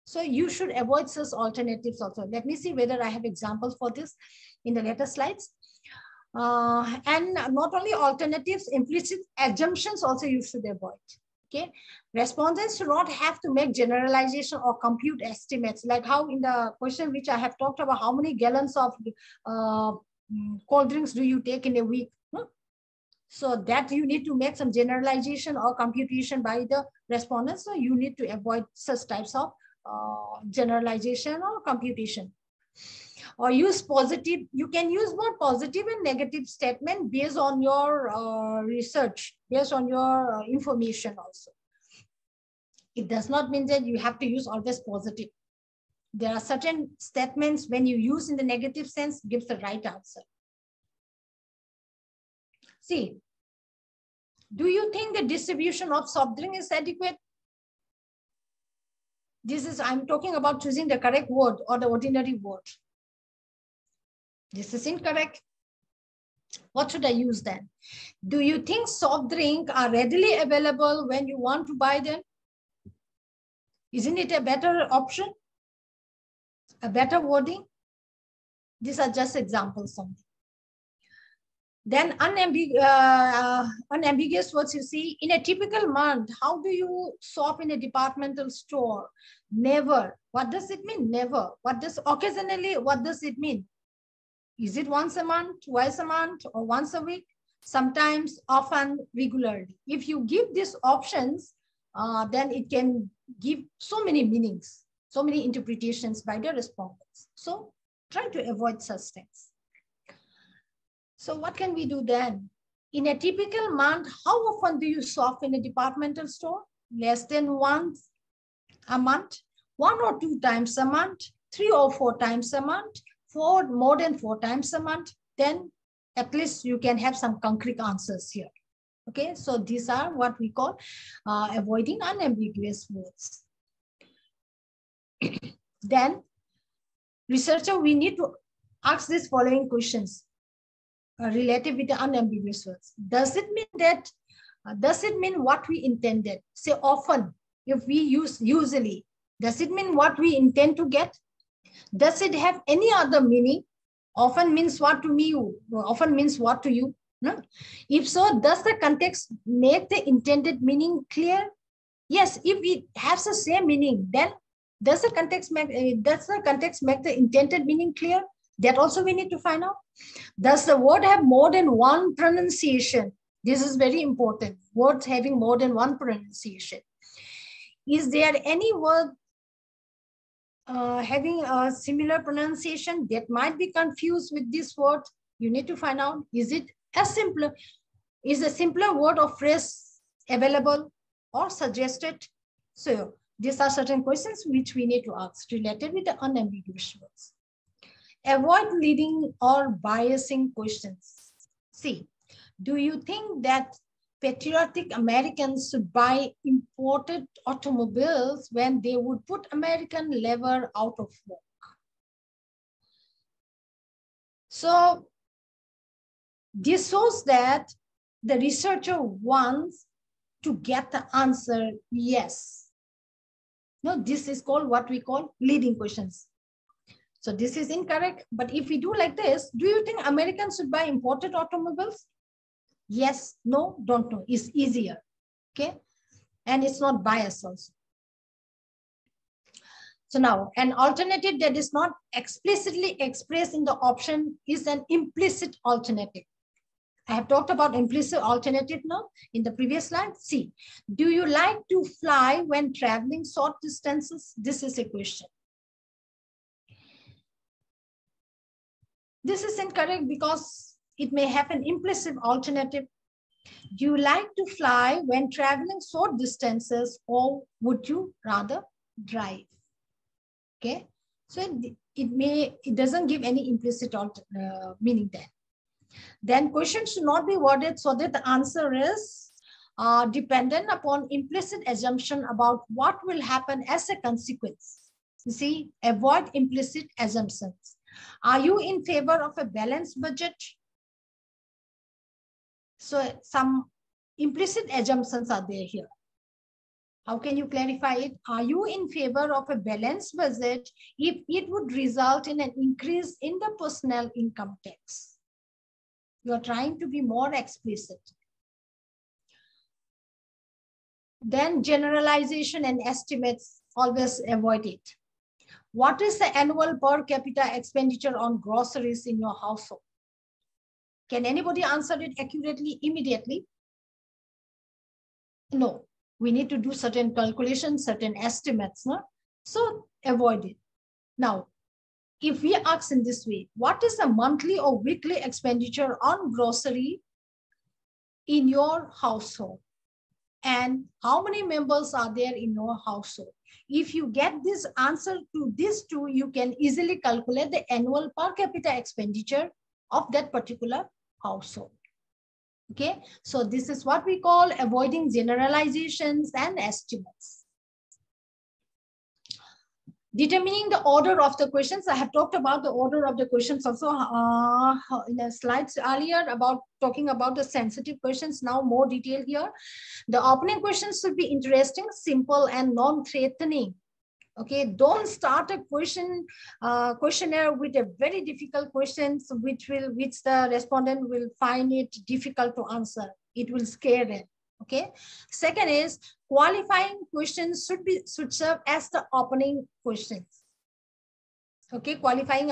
So you should avoid such alternatives also. Let me see whether I have examples for this in the later slides. And not only alternatives, implicit assumptions also you should avoid. Okay, respondents should not have to make generalization or compute estimates, like how in the question which I have talked about, how many gallons of cold drinks do you take in a week? So that you need to make some generalization or computation by the respondents. So you need to avoid such types of generalization or computation. Or use positive, you can use both positive and negative statement based on your research, based on your information also. It does not mean that you have to use always positive. There are certain statements when you use in the negative sense gives the right answer. See, do you think the distribution of soft drink is adequate? This is, I'm talking about choosing the correct word or the ordinary word. This is incorrect. What should I use then? Do you think soft drinks are readily available when you want to buy them? Isn't it a better option? A better wording? These are just examples only. Then unambiguous words, you see, in a typical month, how do you shop in a departmental store? Never. What does it mean? Never. What does occasionally, what does it mean? Is it once a month, twice a month, or once a week? Sometimes, often, regularly. If you give these options, then it can give so many meanings, so many interpretations by the respondents. So try to avoid such things. So what can we do then? In a typical month, how often do you shop in a departmental store? Less than once a month, 1 or 2 times a month, 3 or 4 times a month, more than 4 times a month, then at least you can have some concrete answers here. Okay, so these are what we call avoiding unambiguous words. Then, researcher, we need to ask these following questions related with the unambiguous words. Does it mean that, does it mean what we intended? Say often, if we use usually, does it mean what we intend to get? Does it have any other meaning? Often means what to me, often means what to you? No? If so, does the context make the intended meaning clear? Yes, if it has the same meaning, then does the context make the intended meaning clear? That also we need to find out. Does the word have more than one pronunciation? This is very important. Words having more than one pronunciation. Is there any word having a similar pronunciation that might be confused with this word? You need to find out. Is it a simpler word or phrase available or suggested? So these are certain questions which we need to ask related with the unambiguous words. Avoid leading or biasing questions. See, do you think that patriotic Americans should buy imported automobiles when they would put American labor out of work? So this shows that the researcher wants to get the answer yes. No, this is called what we call leading questions. So this is incorrect. But if we do like this, do you think Americans should buy imported automobiles? Yes, no, don't know. It's easier. Okay. And it's not biased also. So now an alternative that is not explicitly expressed in the option is an implicit alternative. I have talked about implicit alternative now in the previous slide. See, do you like to fly when traveling short distances? This is a question. This is incorrect because it may have an implicit alternative. Do you like to fly when traveling short distances, or would you rather drive? Okay, so it doesn't give any implicit meaning there. Then questions should not be worded so that the answer is dependent upon implicit assumption about what will happen as a consequence. You see, avoid implicit assumptions. Are you in favor of a balanced budget? So some implicit assumptions are there here. How can you clarify it? Are you in favor of a balanced budget if it would result in an increase in the personal income tax? You are trying to be more explicit. Then generalization and estimates, always avoid it. What is the annual per capita expenditure on groceries in your household? Can anybody answer it accurately immediately? No, we need to do certain calculations, certain estimates. No? So avoid it. Now, if we ask in this way, what is the monthly or weekly expenditure on grocery in your household? And how many members are there in your household? If you get this answer to these two, you can easily calculate the annual per capita expenditure of that particular household. Okay, so this is what we call avoiding generalizations and estimates. Determining the order of the questions. I have talked about the order of the questions also in the slides earlier about talking about the sensitive questions. Now more detail here. The opening questions should be interesting, simple, and non-threatening. Okay, don't start a questionnaire with a very difficult questions, which the respondent will find it difficult to answer. It will scare them. Okay. Second is qualifying questions should serve as the opening questions. Okay, qualifying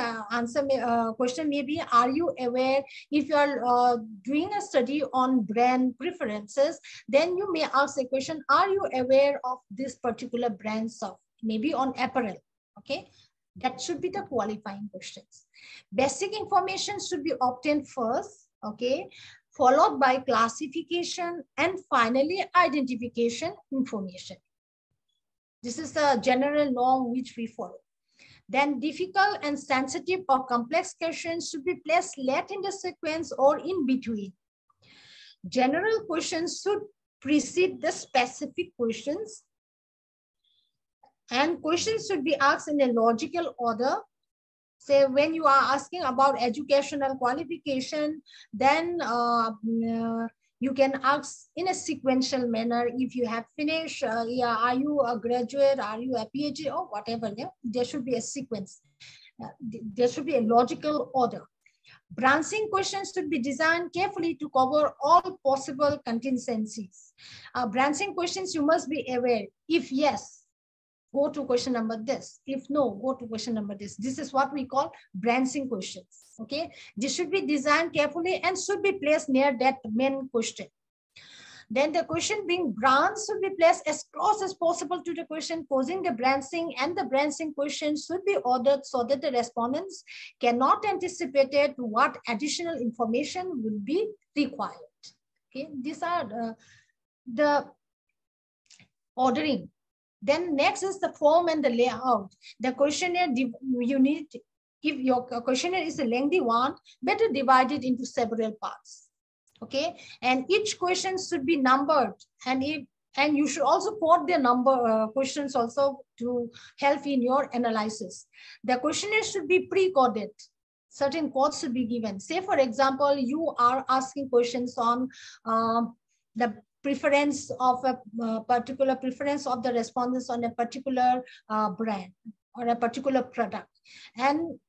question may be, are you aware? If you are doing a study on brand preferences, then you may ask a question, are you aware of this particular brands of, maybe on apparel? Okay, that should be the qualifying questions. Basic information should be obtained first, okay, followed by classification, and finally identification information. This is the general norm which we follow. Then difficult and sensitive or complex questions should be placed late in the sequence or in between. General questions should precede the specific questions, and questions should be asked in a logical order. Say when you are asking about educational qualification, then you can ask in a sequential manner. If you have finished, yeah, are you a graduate? Are you a PhD or whatever? Yeah? There should be a sequence. There should be a logical order. Branching questions should be designed carefully to cover all possible contingencies. Branching questions, you must be aware. If yes, go to question number this. If no, go to question number this. This is what we call branching questions. Okay, this should be designed carefully and should be placed near that main question. Then the question being branched should be placed as close as possible to the question posing the branching, and the branching questions should be ordered so that the respondents cannot anticipate what additional information will be required. Okay, these are the ordering. Then next is the form and the layout. The questionnaire, you need, if your questionnaire is a lengthy one, better divide it into several parts. Okay, and each question should be numbered, and you should also quote the number questions also to help in your analysis. The questionnaire should be pre-coded. Certain codes should be given. Say, for example, you are asking questions on the preference of a particular preference of the respondents on a particular brand or a particular product, and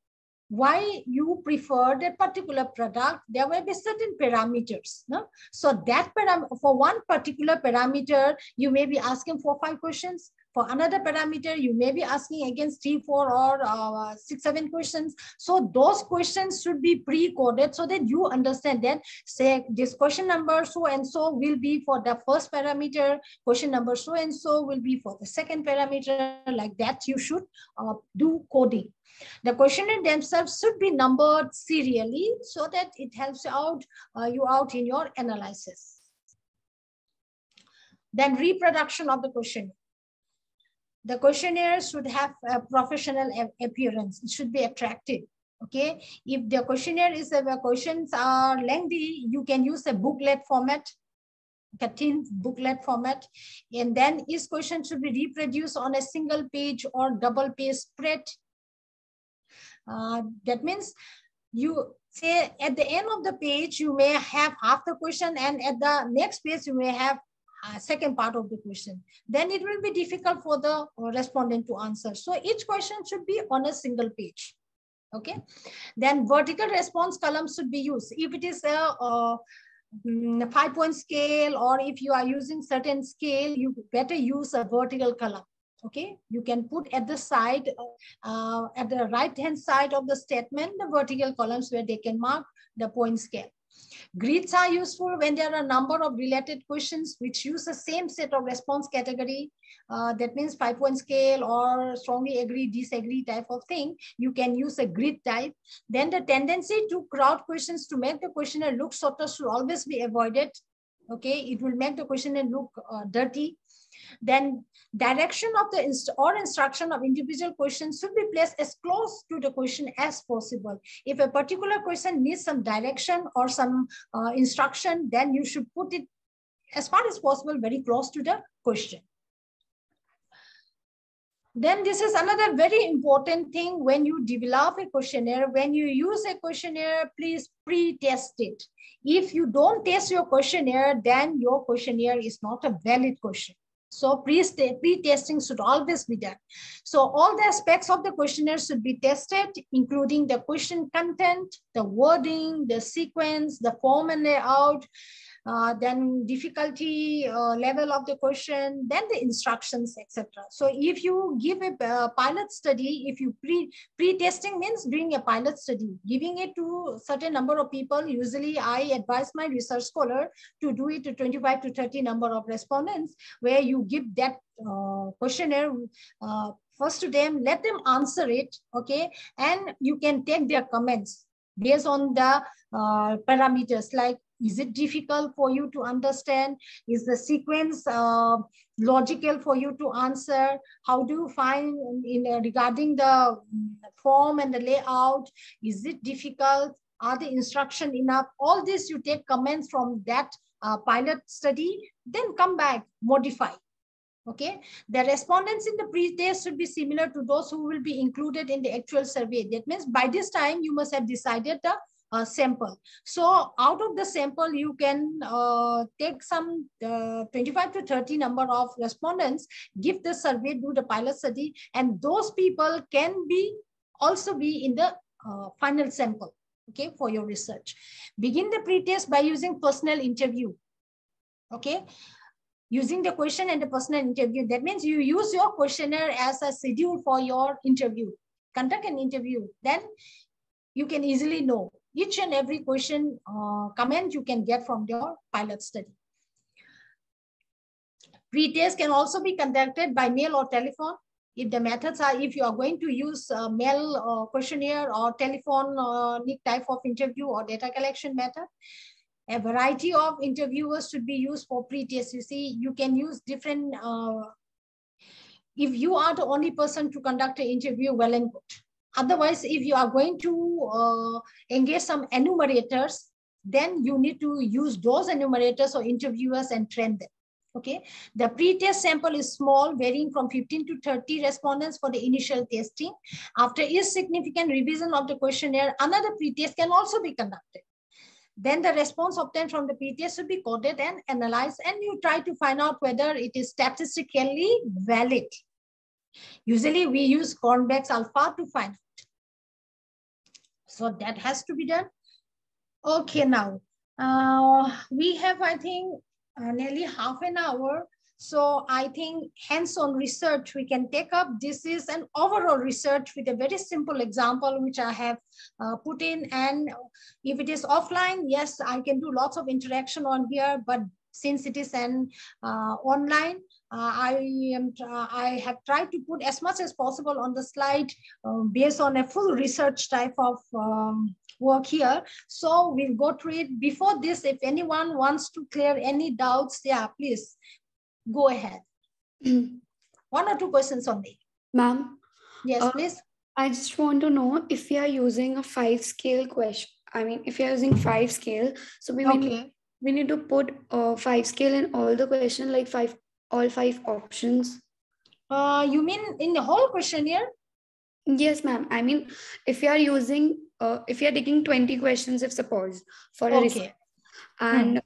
why you prefer that particular product. There will be certain parameters. No? So that for one particular parameter, you may be asking 4 or 5 questions. For another parameter, you may be asking again 3, 4, or 6, 7 questions. So those questions should be pre-coded so that you understand that, say, this question number so-and-so will be for the first parameter, question number so-and-so will be for the second parameter. Like that, you should do coding. The questionnaire themselves should be numbered serially so that it helps you out in your analysis. Then reproduction of the questionnaire. The questionnaire should have a professional appearance. It should be attractive. Okay. If the questionnaire questions are lengthy, you can use a booklet format, a thin booklet format, and then each question should be reproduced on a single page or double page spread. That means you say at the end of the page, you may have half the question, and at the next page, you may have a second part of the question. Then it will be difficult for the respondent to answer. So each question should be on a single page. Okay. Then vertical response columns should be used. If it is a 5-point scale, or if you are using certain scale, you better use a vertical column. Okay, you can put at the side, at the right-hand side of the statement, the vertical columns where they can mark the point scale. Grids are useful when there are a number of related questions which use the same set of response category. That means 5-point scale or strongly agree, disagree type of thing. You can use a grid type. Then the tendency to crowd questions to make the questionnaire look shorter should always be avoided. Okay, it will make the questionnaire look dirty. Then direction of the instruction of individual questions should be placed as close to the question as possible. If a particular question needs some direction or some instruction, then you should put it as far as possible very close to the question. Then this is another very important thing when you develop a questionnaire. When you use a questionnaire, please pre-test it. If you don't test your questionnaire, then your questionnaire is not a valid question. So pre-testing should always be done. So all the aspects of the questionnaire should be tested, including the question content, the wording, the sequence, the form and layout, then difficulty level of the question, then the instructions, etc. So if you give a pilot study, if you pre-testing means doing a pilot study, giving it to a certain number of people, usually I advise my research scholar to do it to 25 to 30 number of respondents, where you give that questionnaire first to them, let them answer it, okay? And you can take their comments based on the parameters like, is it difficult for you to understand? Is the sequence logical for you to answer? How do you find regarding the form and the layout? Is it difficult? Are the instruction enough? All this you take comments from that pilot study, then come back, modify. Okay, the respondents in the pre-test should be similar to those who will be included in the actual survey. That means by this time you must have decided the sample. So out of the sample, you can take some 25 to 30 number of respondents, give the survey, do the pilot study, and those people can also be in the final sample, okay, for your research. Begin the pre-test by using personal interview, okay? Using the question and the personal interview. That means you use your questionnaire as a schedule for your interview. Conduct an interview. Then you can easily know each and every question comment you can get from your pilot study. Pre-test can also be conducted by mail or telephone. If the methods are, if you are going to use mail questionnaire or telephone type of interview or data collection method, a variety of interviewers should be used for pre-test. You see, you can use different, if you are the only person to conduct an interview, well and good. Otherwise, if you are going to engage some enumerators, then you need to use those enumerators or interviewers and train them. Okay, the pre-test sample is small, varying from 15 to 30 respondents for the initial testing. After each significant revision of the questionnaire, another pre-test can also be conducted. Then the response obtained from the pre-test should be coded and analyzed, and you try to find out whether it is statistically valid. Usually we use Cornbeck's alpha to find out. So that has to be done. Okay, now we have, I think, nearly half an hour. So I think hands-on research we can take up. This is an overall research with a very simple example which I have put in. And if it is offline, yes, I can do lots of interaction on here. But since it is an online, I have tried to put as much as possible on the slide based on a full research type of work here. So we'll go through it. Before this, if anyone wants to clear any doubts, yeah, please go ahead. 1 or 2 questions only. Ma'am? Yes, please. I just want to know if you are using a 5-scale question. I mean, if you're using 5 scale, so we need to put 5 scale in all the question, like all 5 options. You mean in the whole questionnaire? Yes, ma'am. I mean, if you are using, if you are taking 20 questions, if suppose for a research, and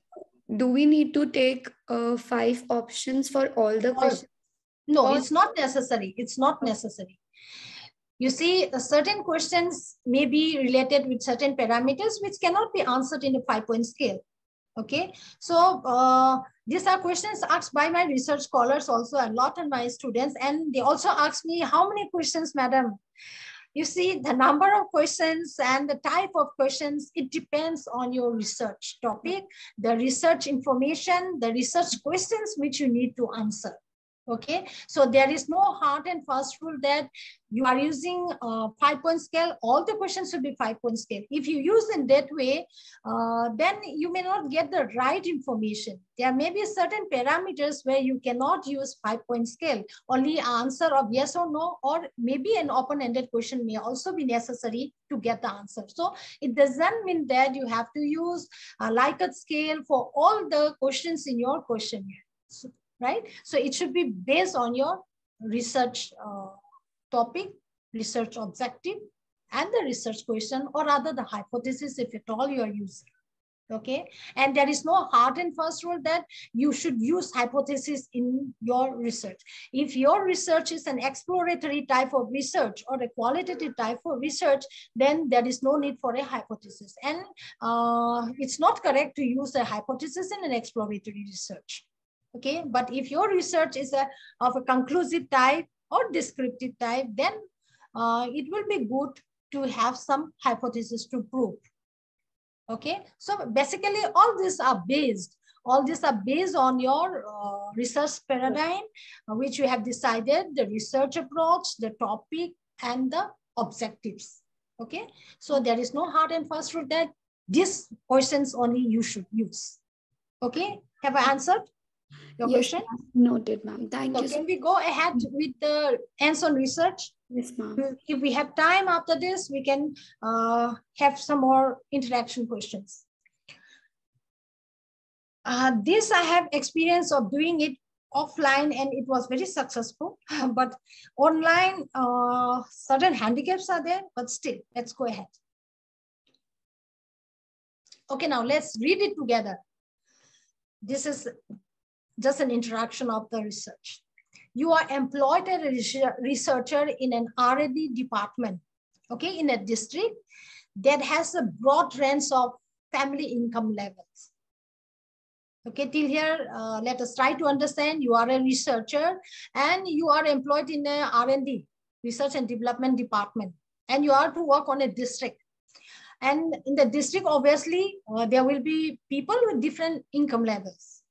do we need to take 5 options for all the questions? No, it's not necessary. It's not necessary. You see, certain questions may be related with certain parameters which cannot be answered in a 5-point scale. Okay, so these are questions asked by my research scholars also a lot, and my students, and they also ask me, how many questions, madam? You see, the number of questions and the type of questions, it depends on your research topic, the research information, the research questions which you need to answer. Okay, so there is no hard and fast rule that you are using a 5-point scale, all the questions should be 5-point scale. If you use in that way, then you may not get the right information. There may be certain parameters where you cannot use 5-point scale, only answer of yes or no, or maybe an open-ended question may also be necessary to get the answer. So it doesn't mean that you have to use a Likert scale for all the questions in your questionnaire. So, right? So it should be based on your research topic, research objective, and the research question, or rather the hypothesis, if at all you are using. Okay, and there is no hard and fast rule that you should use hypothesis in your research. If your research is an exploratory type of research or a qualitative type of research, then there is no need for a hypothesis. And it's not correct to use a hypothesis in an exploratory research. Okay, but if your research is of a conclusive type or descriptive type, then it will be good to have some hypothesis to prove. Okay, so basically all these are based on your research paradigm, which you have decided, the research approach, the topic, and the objectives. Okay, so there is no hard and fast rule that these questions only you should use. Okay, have I answered your question? Noted, ma'am. Thank you. So can we go ahead with the hands-on research? Yes, ma'am. If we have time after this, we can have some more interaction questions. This I have experience of doing it offline, and it was very successful. But online, certain handicaps are there, but still, let's go ahead. Okay, now let's read it together. This is just an introduction of the research. You are employed as a researcher in an R&D department, okay, in a district that has a broad range of family income levels. Okay, till here, let us try to understand. You are a researcher and you are employed in a R&D, research and development department, and you are to work on a district. And in the district, obviously, there will be people with different income levels.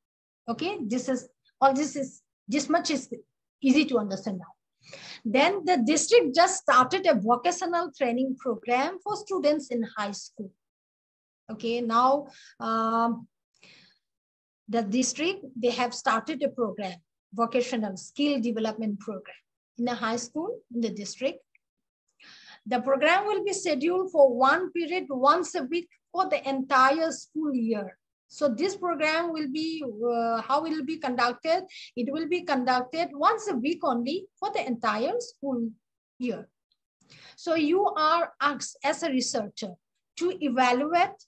Okay, this much is easy to understand now. Then the district just started a vocational training program for students in high school. Okay, now the district, they have started a program, vocational skill development program in a high school in the district. The program will be scheduled for one period once a week for the entire school year. So this program will be, how it will be conducted? It will be conducted once a week only for the entire school year. So you are asked as a researcher to evaluate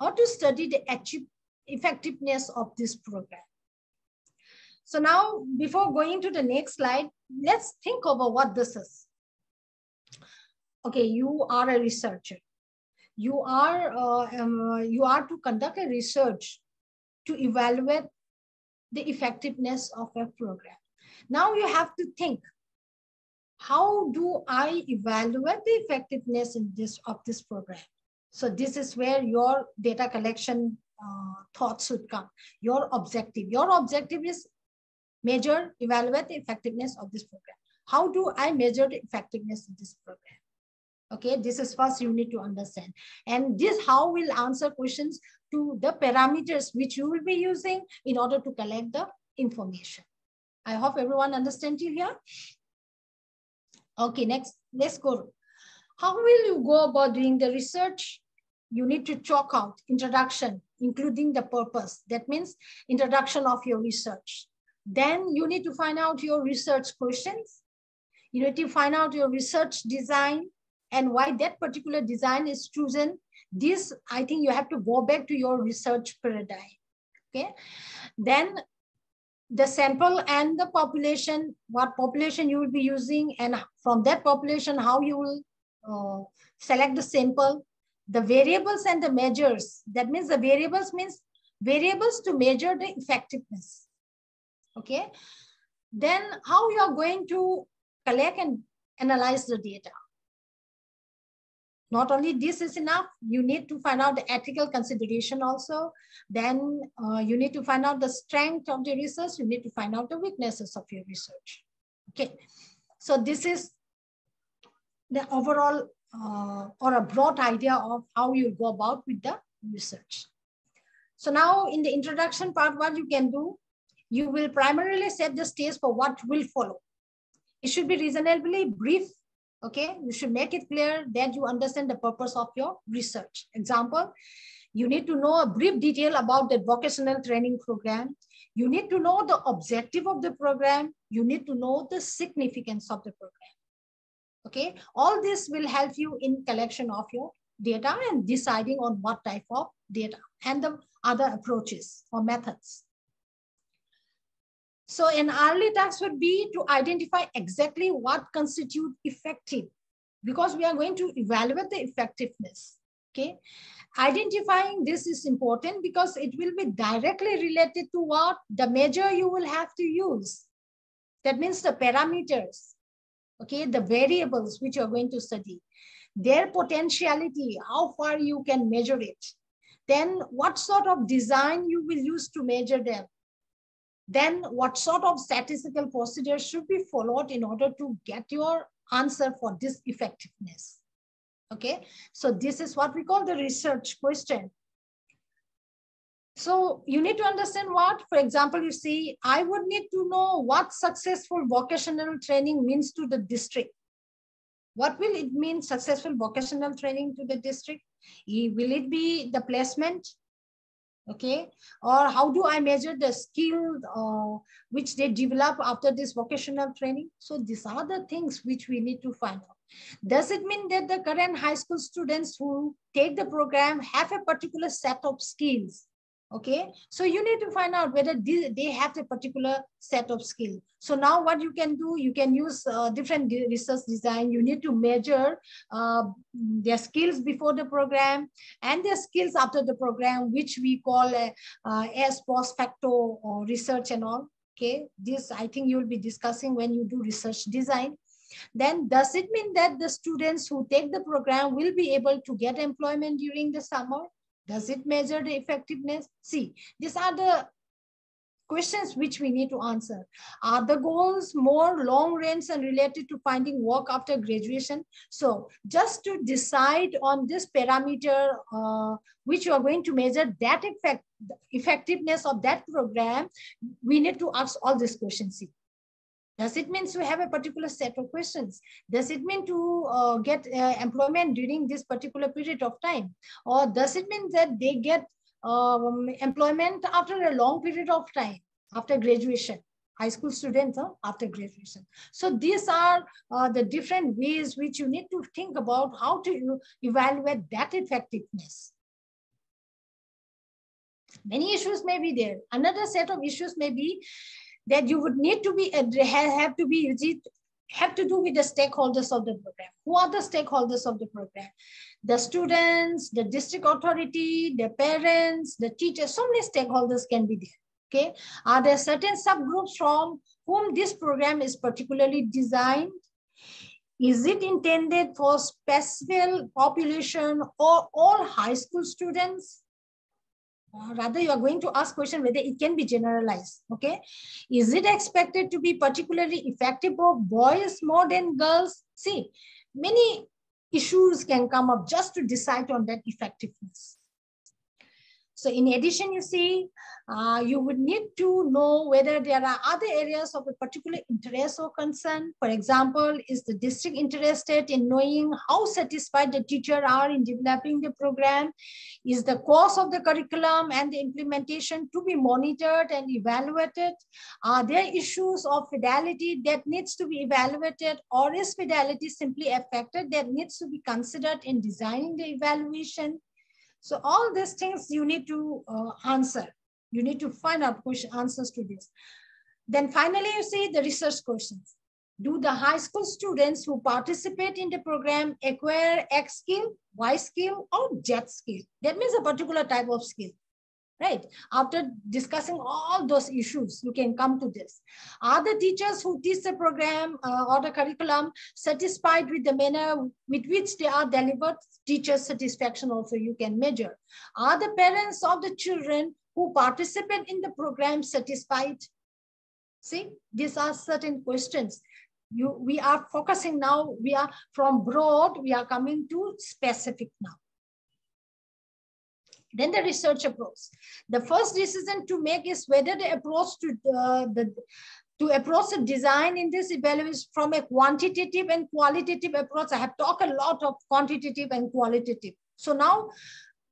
or to study the effectiveness of this program. So now, before going to the next slide, let's think over what this is. Okay, you are a researcher. You are to conduct a research to evaluate the effectiveness of a program. Now you have to think, how do I evaluate the effectiveness of this program? So this is where your data collection thoughts should come. Your objective is measure, evaluate the effectiveness of this program. How do I measure the effectiveness of this program? Okay, this is first you need to understand. And this how will answer questions to the parameters which you will be using in order to collect the information. I hope everyone understands you here. Okay, next, let's go. How will you go about doing the research? You need to chalk out introduction, including the purpose. That means introduction of your research. Then you need to find out your research questions. You need to find out your research design and why that particular design is chosen. This, I think you have to go back to your research paradigm. Okay. Then the sample and the population, what population you will be using, and from that population, how you will select the sample, the variables and the measures. That means the variables means variables to measure the effectiveness. Okay. Then how you are going to collect and analyze the data. Not only this is enough, you need to find out the ethical consideration also. Then you need to find out the strength of the research. You need to find out the weaknesses of your research. Okay, so this is the overall or a broad idea of how you go about with the research. So now in the introduction part, what you can do, you will primarily set the stage for what will follow. It should be reasonably brief. Okay, you should make it clear that you understand the purpose of your research. Example, you need to know a brief detail about the vocational training program. You need to know the objective of the program. You need to know the significance of the program. Okay, all this will help you in collection of your data and deciding on what type of data and the other approaches or methods. So an early task would be to identify exactly what constitutes effective, because we are going to evaluate the effectiveness. Okay, identifying this is important because it will be directly related to what the measure you will have to use. That means the parameters, okay, the variables which you're going to study, their potentiality, how far you can measure it, then what sort of design you will use to measure them, then what sort of statistical procedure should be followed in order to get your answer for this effectiveness. Okay, so this is what we call the research question. So you need to understand what, for example, you see, I would need to know what successful vocational training means to the district. What will it mean, successful vocational training to the district? Will it be the placement? Okay, or how do I measure the skill which they develop after this vocational training? So these are the things which we need to find out. Does it mean that the current high school students who take the program have a particular set of skills? Okay, so you need to find out whether they have a particular set of skills. So now what you can do, you can use different research design. You need to measure their skills before the program and their skills after the program, which we call as post facto research and all. Okay, this I think you'll be discussing when you do research design. Then does it mean that the students who take the program will be able to get employment during the summer? Does it measure the effectiveness? See, these are the questions which we need to answer. Are the goals more long range and related to finding work after graduation? So just to decide on this parameter, which you are going to measure that effectiveness of that program, we need to ask all these questions. See, does it mean to have a particular set of questions? Does it mean to get employment during this particular period of time? Or does it mean that they get employment after a long period of time, after graduation? High school students after graduation. So these are the different ways which you need to think about how to evaluate that effectiveness. Many issues may be there. Another set of issues may be that you would need to be have to do with the stakeholders of the program. Who are the stakeholders of the program? The students, the district authority, the parents, the teachers. So many stakeholders can be there. Okay, are there certain subgroups from whom this program is particularly designed? Is it intended for special population or all high school students? Rather, you are going to ask question whether it can be generalized. Okay, is it expected to be particularly effective for boys more than girls? See, many issues can come up just to decide on that effectiveness. So in addition, you see, you would need to know whether there are other areas of a particular interest or concern. For example, is the district interested in knowing how satisfied the teachers are in developing the program? Is the course of the curriculum and the implementation to be monitored and evaluated? Are there issues of fidelity that needs to be evaluated, or is fidelity simply a factor that needs to be considered in designing the evaluation? So all these things you need to answer. You need to find out answers to this. Then finally, you see the research questions. Do the high school students who participate in the program acquire X skill, Y skill, or Z skill? That means a particular type of skill, right? After discussing all those issues, you can come to this. Are the teachers who teach the program or the curriculum satisfied with the manner with which they are delivered? Teacher satisfaction also you can measure. Are the parents of the children who participate in the program satisfied? See, these are certain questions. We are focusing now, we are from broad, we are coming to specific now. Then the research approach. The first decision to make is whether the approach to approach the design in this evaluation from a quantitative and qualitative approach. I have talked a lot of quantitative and qualitative. So now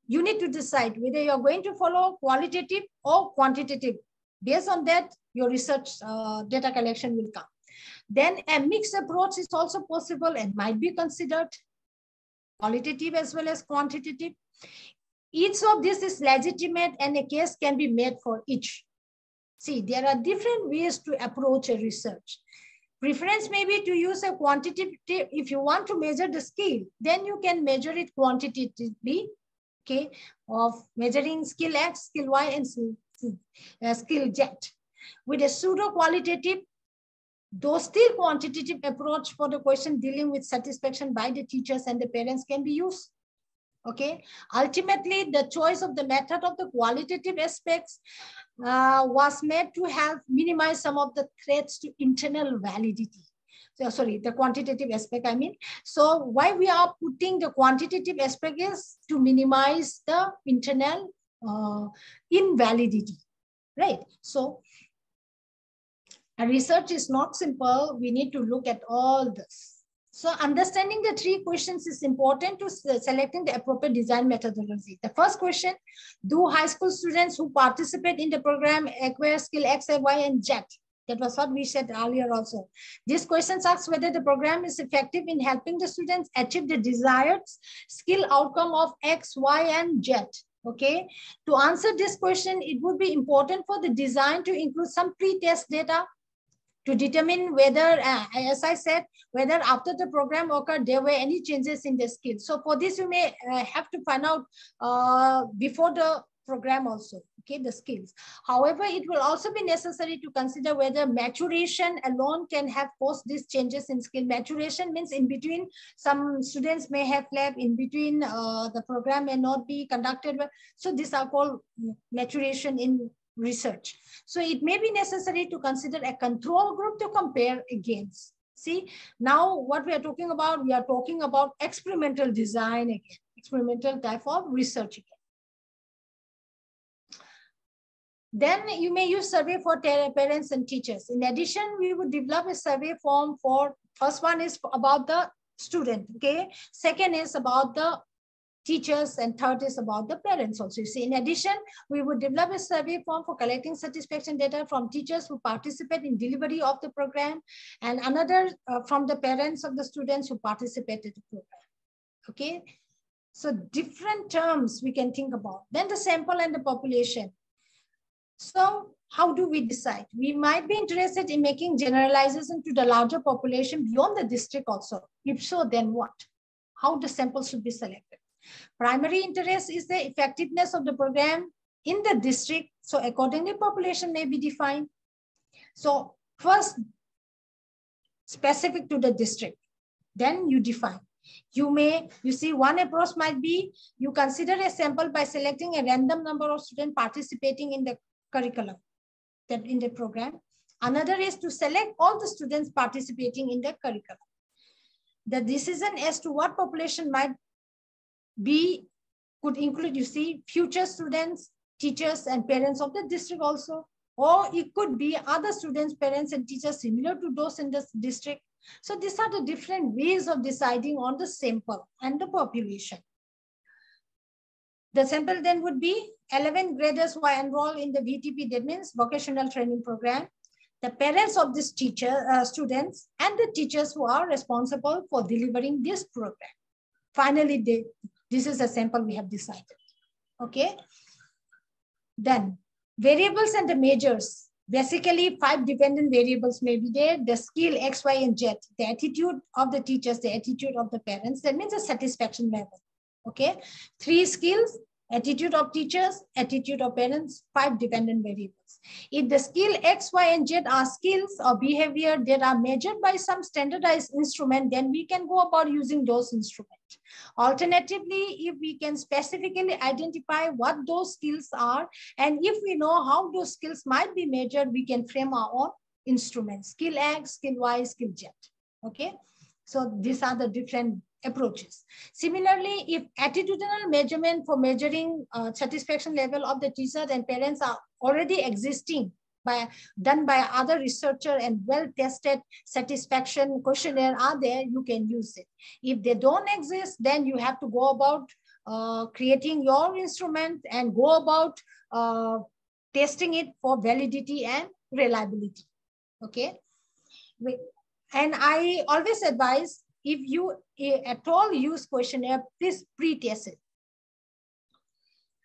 you need to decide whether you're going to follow qualitative or quantitative. Based on that, your research data collection will come. Then a mixed approach is also possible and might be considered, qualitative as well as quantitative. Each of this is legitimate and a case can be made for each. See, there are different ways to approach a research. Preference may be to use a quantitative. If you want to measure the skill, then you can measure it quantitatively, okay, of measuring skill X, skill Y, and skill Z. With a pseudo-qualitative, though still quantitative approach for the question dealing with satisfaction by the teachers and the parents can be used. Okay, ultimately, the choice of the method of the qualitative aspects was made to help minimize some of the threats to internal validity. So, sorry, the quantitative aspect, I mean. So why we are putting the quantitative aspect is to minimize the internal invalidity, right? So a research is not simple. We need to look at all this. So understanding the three questions is important to selecting the appropriate design methodology. The first question, do high school students who participate in the program acquire skill X, Y, and Z? That was what we said earlier also. This question asks whether the program is effective in helping the students achieve the desired skill outcome of X, Y, and Z. Okay. To answer this question, it would be important for the design to include some pre-test data to determine whether, as I said, whether after the program occurred, there were any changes in the skills. So for this, you may have to find out before the program also, okay, the skills. However, it will also be necessary to consider whether maturation alone can have caused these changes in skill. Maturation means in between, some students may have left, in between the program may not be conducted. So these are called maturation in research. So it may be necessary to consider a control group to compare against. See, now what we are talking about experimental design again, experimental type of research again. Then you may use survey for parents and teachers. In addition, we would develop a survey form for, first one is about the student, okay? Second is about the teachers, and third is about the parents also. You see, in addition, we would develop a survey form for collecting satisfaction data from teachers who participate in delivery of the program, and another from the parents of the students who participated in the program. Okay, so different terms we can think about. Then the sample and the population. So how do we decide? We might be interested in making generalization to the larger population beyond the district also. If so, then what? How the sample should be selected? Primary interest is the effectiveness of the program in the district. So accordingly, population may be defined. So first, specific to the district, then you define. You see, one approach might be, you consider a sample by selecting a random number of students participating in the curriculum, that in the program. Another is to select all the students participating in the curriculum. The decision as to what population might be could include, you see, future students, teachers, and parents of the district also, or it could be other students, parents, and teachers similar to those in the district. So these are the different ways of deciding on the sample and the population. The sample then would be 11 graders who are enrolled in the VTP, that means vocational training program, the parents of these students, and the teachers who are responsible for delivering this program. Finally, this is a sample we have decided. Okay. Then variables and the measures. Basically, 5 dependent variables may be there. The skill X, Y, and Z, the attitude of the teachers, the attitude of the parents. That means the satisfaction level. Okay. 3 skills, attitude of teachers, attitude of parents, 5 dependent variables. If the skill X, Y, and Z are skills or behavior that are measured by some standardized instrument, then we can go about using those instruments. Alternatively, if we can specifically identify what those skills are, and if we know how those skills might be measured, we can frame our own instruments, skill X, skill Y, skill Z. Okay, so these are the different approaches. Similarly, if attitudinal measurement for measuring satisfaction level of the teachers and parents are already existing, done by other researcher and well-tested satisfaction questionnaire are there, you can use it. If they don't exist, then you have to go about creating your instrument and go about testing it for validity and reliability. Okay. And I always advise, if you at all use questionnaire, please pre-test it.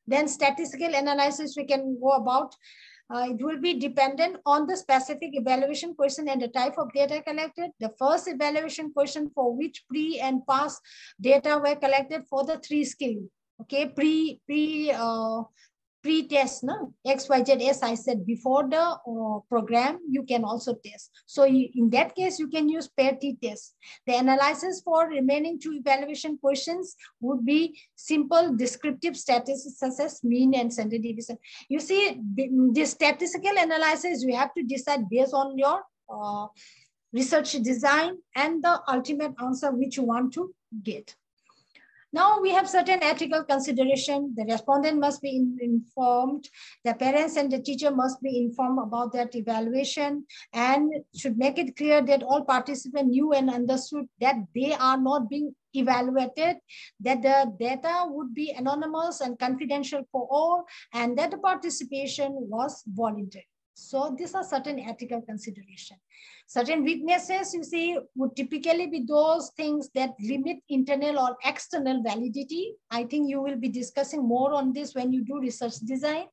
Then statistical analysis we can go about. It will be dependent on the specific evaluation question and the type of data collected. The first evaluation question for which pre and past data were collected for the 3 skill. Okay, pre-test, no? XYZ, as I said before the program, you can also test. So in that case, you can use pair t-test. The analysis for remaining 2 evaluation questions would be simple descriptive statistics such as mean and standard deviation. You see, the statistical analysis, you have to decide based on your research design and the ultimate answer which you want to get. Now we have certain ethical consideration. The respondent must be informed. The parents and the teacher must be informed about that evaluation and should make it clear that all participants knew and understood that they are not being evaluated, that the data would be anonymous and confidential for all, and that the participation was voluntary. So these are certain ethical considerations. Certain weaknesses, you see, would typically be those things that limit internal or external validity. I think you will be discussing more on this when you do research design.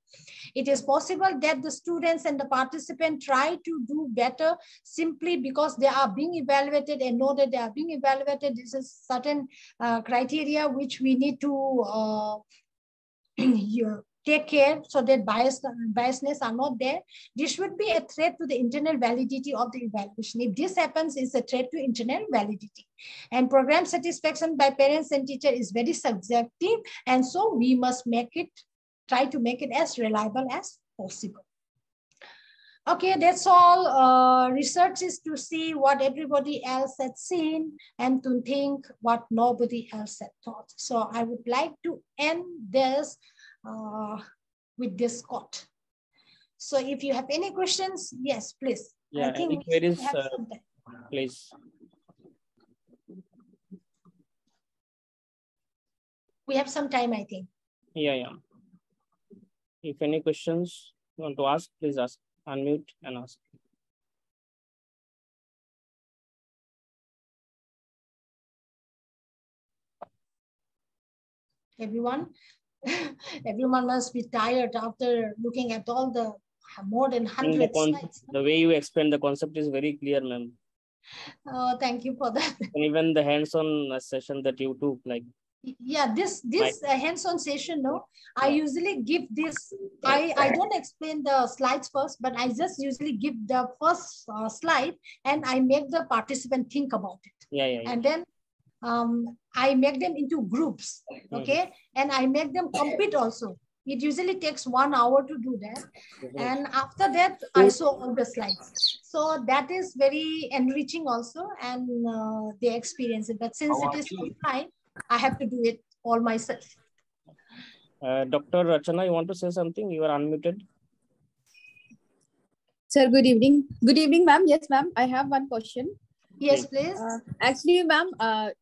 It is possible that the students and the participants try to do better simply because they are being evaluated and know that they are being evaluated. This is certain criteria which we need to take care so that biasness are not there. This should be a threat to the internal validity of the evaluation. If this happens, it's a threat to internal validity. And program satisfaction by parents and teacher is very subjective. And so we must try to make it as reliable as possible. Okay, that's all. Research is to see what everybody else had seen and to think what nobody else had thought. So I would like to end this with this quote. So if you have any questions, yes, please. Yeah, I think there is, please. We have some time, I think. Yeah. If any questions you want to ask, please ask. Unmute and ask. Everyone must be tired after looking at all the more than 100 slides. The way you explain the concept is very clear, ma'am. Oh, thank you for that. And even the hands-on session that you took, like. Yeah, this hands-on session, no, I usually give this. I don't explain the slides first, but I just usually give the first slide and I make the participant think about it. Yeah. And then I make them into groups, okay? And I make them compete also. It usually takes 1 hour to do that. And after that, I show all the slides. So that is very enriching also, and they experience it. But since it is online, I have to do it all myself. Dr. Rachana, you want to say something? You are unmuted. Sir, good evening. Good evening, ma'am. Yes, ma'am. I have one question. Yes, please. Actually, ma'am,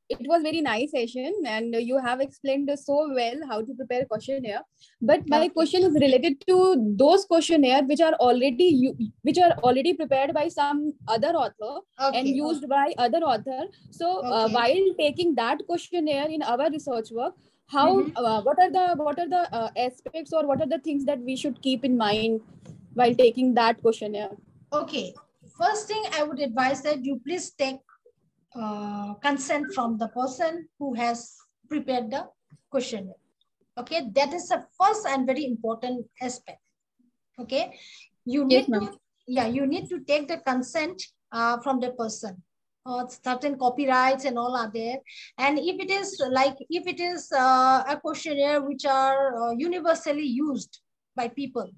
it was very nice session and you have explained so well how to prepare questionnaire. But my question is related to those questionnaire which are already prepared by some other author and used by other author. So while taking that questionnaire in our research work, how what are the aspects or what are the things that we should keep in mind while taking that questionnaire? Okay. First thing I would advise that you please take consent from the person who has prepared the questionnaire. Okay, that is the first and very important aspect. Okay, you need you need to take the consent from the person. Certain copyrights and all are there. And if it is a questionnaire which are universally used by people,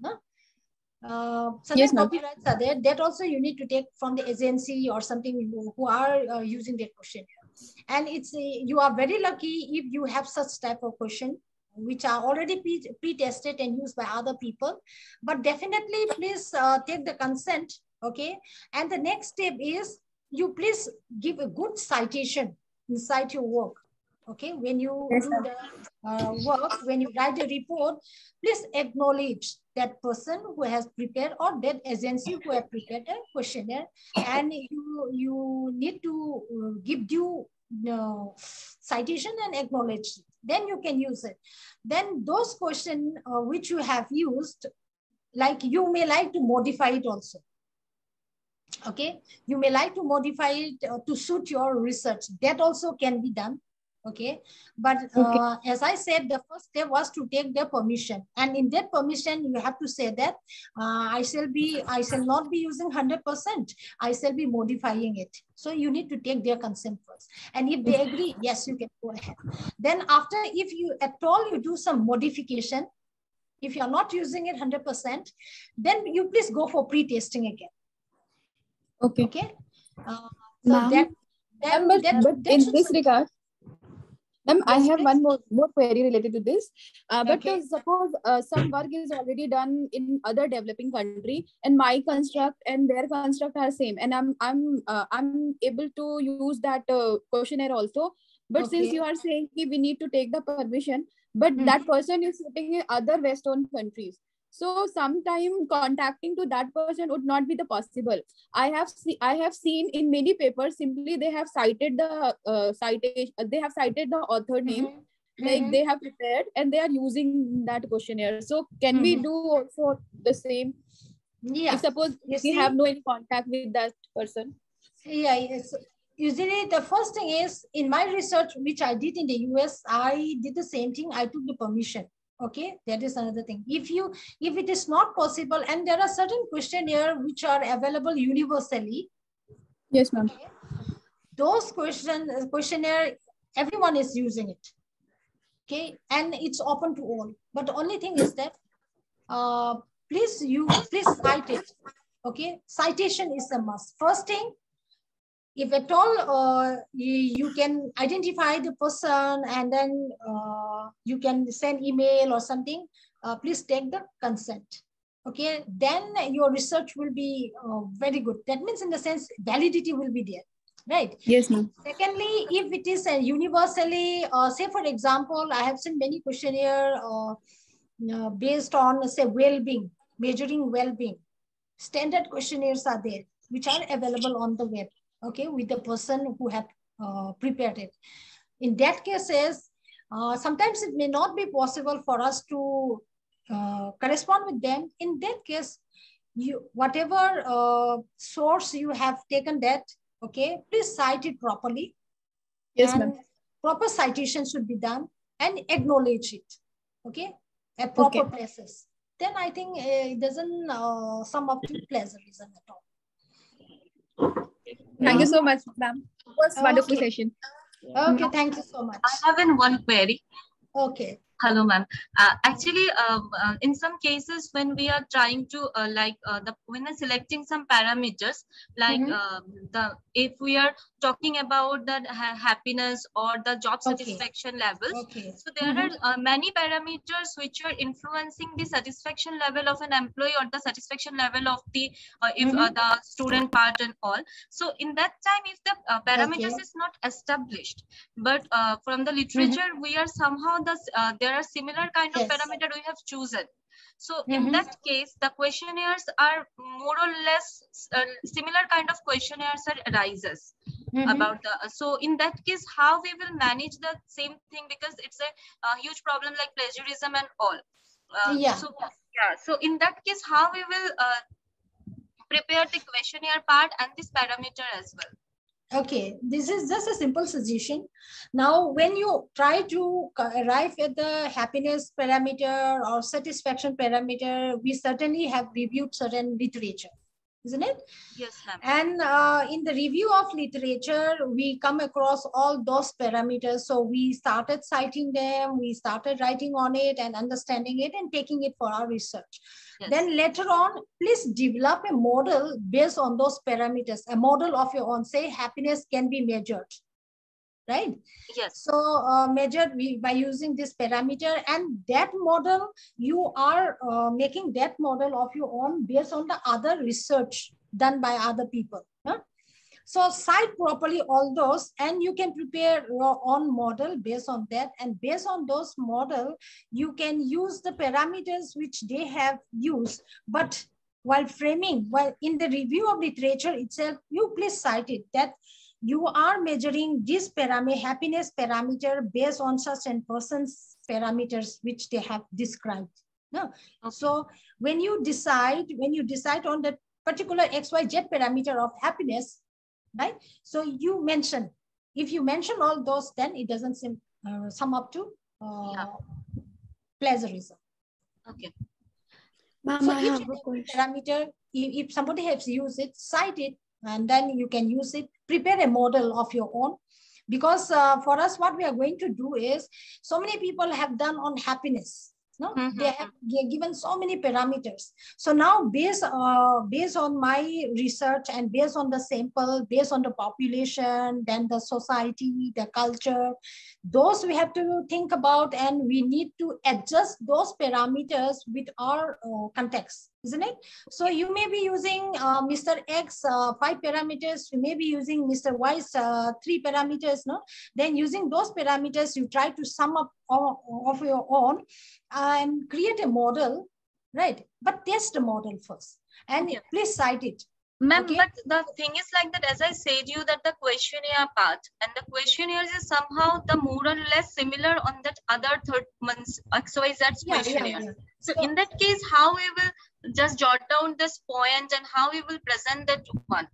certain copyrights are there, that also you need to take from the agency or something who are using that questionnaire. And you are very lucky if you have such type of question which are already pre-tested and used by other people. But definitely please take the consent. Okay, and the next step is you please give a good citation inside your work. Okay, when you do the work, when you write the report, please acknowledge that person who has prepared or that agency who has prepared a questionnaire, and you need to give due citation and acknowledge then you can use it. Then those questions which you have used, like you may like to modify it also. Okay, you may like to modify it to suit your research. That also can be done. Okay, but as I said, the first step was to take the permission, and in that permission you have to say that I shall not be using 100%. I shall be modifying it. So you need to take their consent first, and if they agree, yes, you can go ahead. Then after, if you at all you do some modification, if you are not using it 100%, then you please go for pre-testing again. Okay. Okay. So that in this regard, ma'am, I have please. one more query related to this. But Okay. suppose some work is already done in other developing country, and my construct and their construct are same, and I'm able to use that questionnaire also. But since you are saying we need to take the permission, but that person is sitting in other Western countries. So sometime contacting to that person would not be the possible. I have seen in many papers, simply they have cited the citation, they have cited the author name, like they have prepared and they are using that questionnaire. So can we do also the same? Yeah. If suppose we have no any contact with that person. Yeah, it's usually the first thing is, in my research which I did in the US, I did the same thing. I took the permission. Okay, that is another thing. If it is not possible, and there are certain questionnaire which are available universally. Yes, ma'am. Okay, those questionnaire, everyone is using it. Okay, and it's open to all. But the only thing is that please cite it. Okay, citation is a must. First thing, if at all you can identify the person, and then you can send email or something, please take the consent. Okay, then your research will be very good. That means, in the sense, validity will be there, right? Yes, ma'am. Secondly, if it is a universally, say for example, I have seen many questionnaire based on, say, well-being, measuring well-being. Standard questionnaires are there, which are available on the web. Okay, with the person who had prepared it. In that cases, sometimes it may not be possible for us to correspond with them. In that case, whatever source you have taken that, okay, please cite it properly. Yes, and ma'am. proper citation should be done, and acknowledge it, okay, at proper places. Then I think it doesn't sum up to plagiarism at all. Thank you so much, ma'am. It was a wonderful session. Okay, thank you so much. I have one query. Okay. Hello, ma'am. Actually, in some cases, when we are trying to when we're selecting some parameters, like if we are talking about the happiness or the job satisfaction levels, so there are many parameters which are influencing the satisfaction level of an employee or the satisfaction level of the the student part and all. So in that time, if the parameters is not established, but from the literature, we are somehow there are similar kind of parameter we have chosen. So in that case, the questionnaires are more or less similar kind of questionnaires arises about the. So in that case, how we will manage the same thing, because it's a huge problem like plagiarism and all. So in that case, how we will prepare the questionnaire part and this parameter as well. Okay, this is just a simple suggestion. Now, when you try to arrive at the happiness parameter or satisfaction parameter, we certainly have reviewed certain literature, isn't it? Yes, ma'am. And in the review of literature, we come across all those parameters. So we started citing them, we started writing on it and understanding it and taking it for our research. Yes. Then later on, please develop a model based on those parameters, a model of your own. Say happiness can be measured, right? Yes. So measured by using this parameter, and that model, you are making that model of your own based on the other research done by other people. Huh? So cite properly all those, and you can prepare your own model based on that. And based on those model, you can use the parameters which they have used. But while framing, while in the review of literature itself, you please cite it that you are measuring this happiness parameter based on such and person's parameters which they have described. No? Okay. So when you decide on the particular XYZ parameter of happiness, right? So you mention, if you mention all those, then it doesn't sum up to plagiarism. Okay. Ma'am, I have a question. Parameter, if somebody has used it, cite it, and then you can use it, prepare a model of your own. Because for us, what we are going to do is, so many people have done on happiness. No, they have given so many parameters. So now based on my research and based on the sample, based on the population, then the society, the culture, those we have to think about, and we need to adjust those parameters with our context, isn't it? So you may be using Mr. X 5 parameters, you may be using Mr. Y's 3 parameters, no? Then using those parameters, you try to sum up of your own and create a model, right? But test the model first, and please cite it. Ma'am, okay? But the thing is like that, as I said you, that the questionnaire part and the questionnaires is somehow the more or less similar on that other third month's XYZ questionnaire. So in that case, how we will just jot down this point and how we will present that one?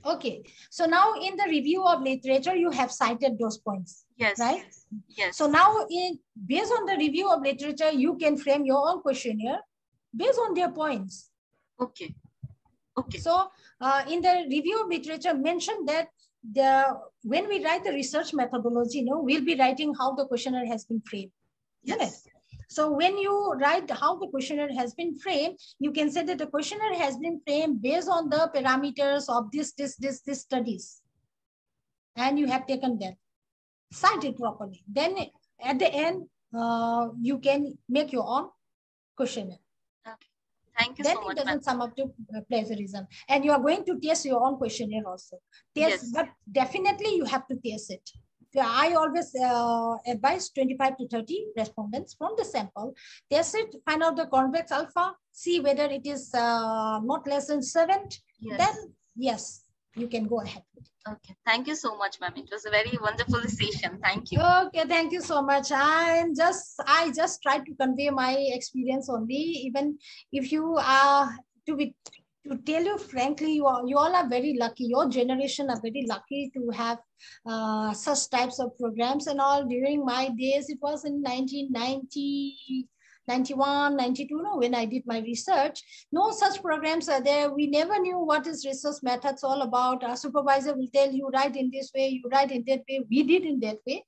Okay, so now in the review of literature, you have cited those points. Yes. Right? Yes. So now based on the review of literature, you can frame your own questionnaire based on their points. Okay. Okay. So in the review of literature, mention that when we write the research methodology, we'll be writing how the questionnaire has been framed. Yes. So when you write how the questionnaire has been framed, you can say that the questionnaire has been framed based on the parameters of this studies. And you have taken that. Cite it properly. Then at the end, you can make your own questionnaire. Okay. Thank you then so much. Then it doesn't sum up to plagiarism. And you are going to test your own questionnaire also. But definitely you have to test it. I always advise 25 to 30 respondents from the sample. Test it, find out the convex alpha, see whether it is not less than 7. Yes. Then, yes, you can go ahead. Okay, thank you so much, ma'am. It was a very wonderful session. Thank you. Okay, thank you so much. I just tried to convey my experience only. Even if you are to tell you frankly, you all are very lucky. Your generation are very lucky to have such types of programs and all. During my days, it was in 1990. 91, 92, when I did my research, no such programs are there. We never knew what is research methods all about. Our supervisor will tell you, write in this way, you write in that way. We did in that way.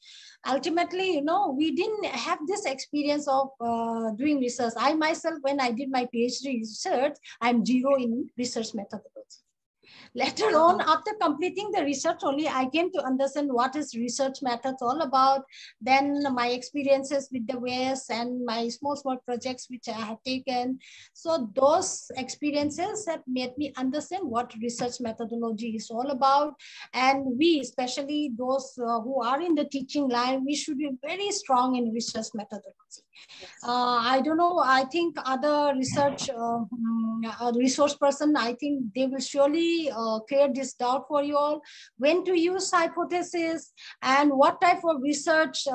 Ultimately, we didn't have this experience of doing research. I myself, when I did my PhD research, I'm 0 in research methodology. Later on, after completing the research only, I came to understand what is research methods all about. Then my experiences with the West and my small projects which I have taken. So those experiences have made me understand what research methodology is all about. And we, especially those who are in the teaching line, we should be very strong in research methodology. I don't know, I think other research resource person, I think they will surely clear this doubt for you all. When to use hypothesis and what type of research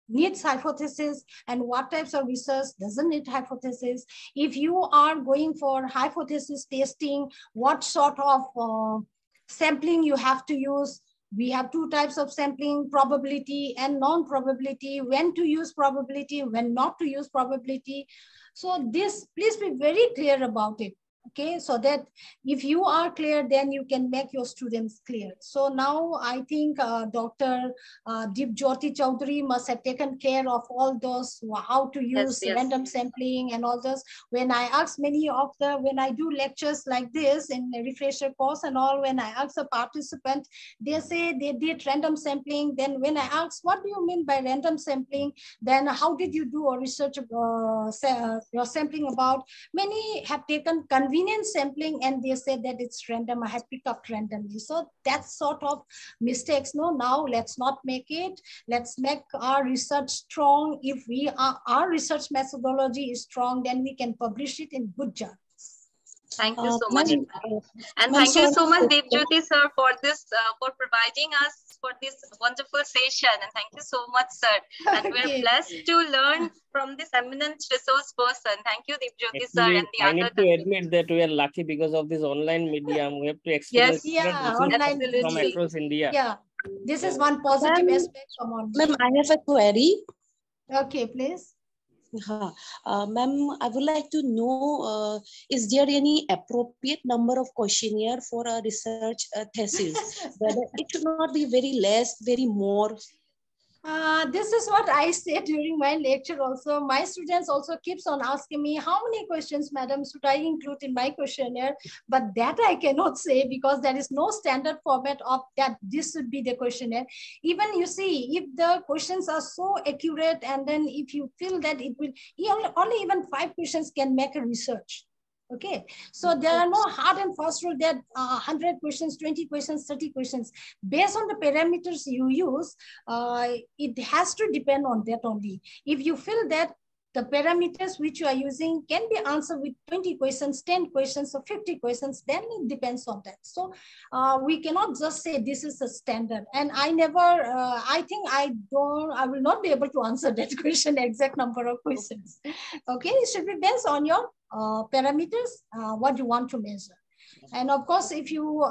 needs hypothesis and what types of research doesn't need hypothesis. If you are going for hypothesis testing, what sort of sampling you have to use. We have 2 types of sampling, probability and non-probability, when to use probability, when not to use probability. So this, please be very clear about it. Okay, so that if you are clear, then you can make your students clear. So now I think Dr. Dipjyoti Chaudhary must have taken care of all those, how to use random sampling and all those. When I ask when I do lectures like this in a refresher course and all, when I ask a participant, they say they did random sampling. Then when I ask, what do you mean by random sampling? Then how did you do a research your sampling about? Many have taken convenient sampling and they say that it's random. I have picked up randomly. So that's sort of mistakes. No, now let's not make it. Let's make our research strong. If our research methodology is strong, then we can publish it in good journals. Thank you so much. And thank you so much, Deepjyoti sir, for this, for providing us for this wonderful session. And thank you so much, sir. And we're blessed to learn from this eminent resource person. Thank you, Deepjyoti sir. And the I need to admit that we are lucky because of this online medium. We have to experience online from across India. Yeah, this is one positive aspect from online. Ma'am, I have a query. Okay, please. Ma'am, I would like to know, is there any appropriate number of questionnaire for a research thesis? Whether it should not be very less, very more? This is what I say during my lecture also. My students also keeps on asking me, how many questions, madam, should I include in my questionnaire? But that I cannot say because there is no standard format of that this should be the questionnaire. Even you see, if the questions are so accurate, and then if you feel that it will, only even 5 questions can make a research. Okay, so there are no hard and fast rule that 100 questions, 20 questions, 30 questions. Based on the parameters you use, it has to depend on that only. If you feel that the parameters which you are using can be answered with 20 questions, 10 questions, or 50 questions, then it depends on that. So we cannot just say this is a standard. And I never, I think I will not be able to answer that question, exact number of questions. Okay, it should be based on your parameters, what you want to measure. And of course, if you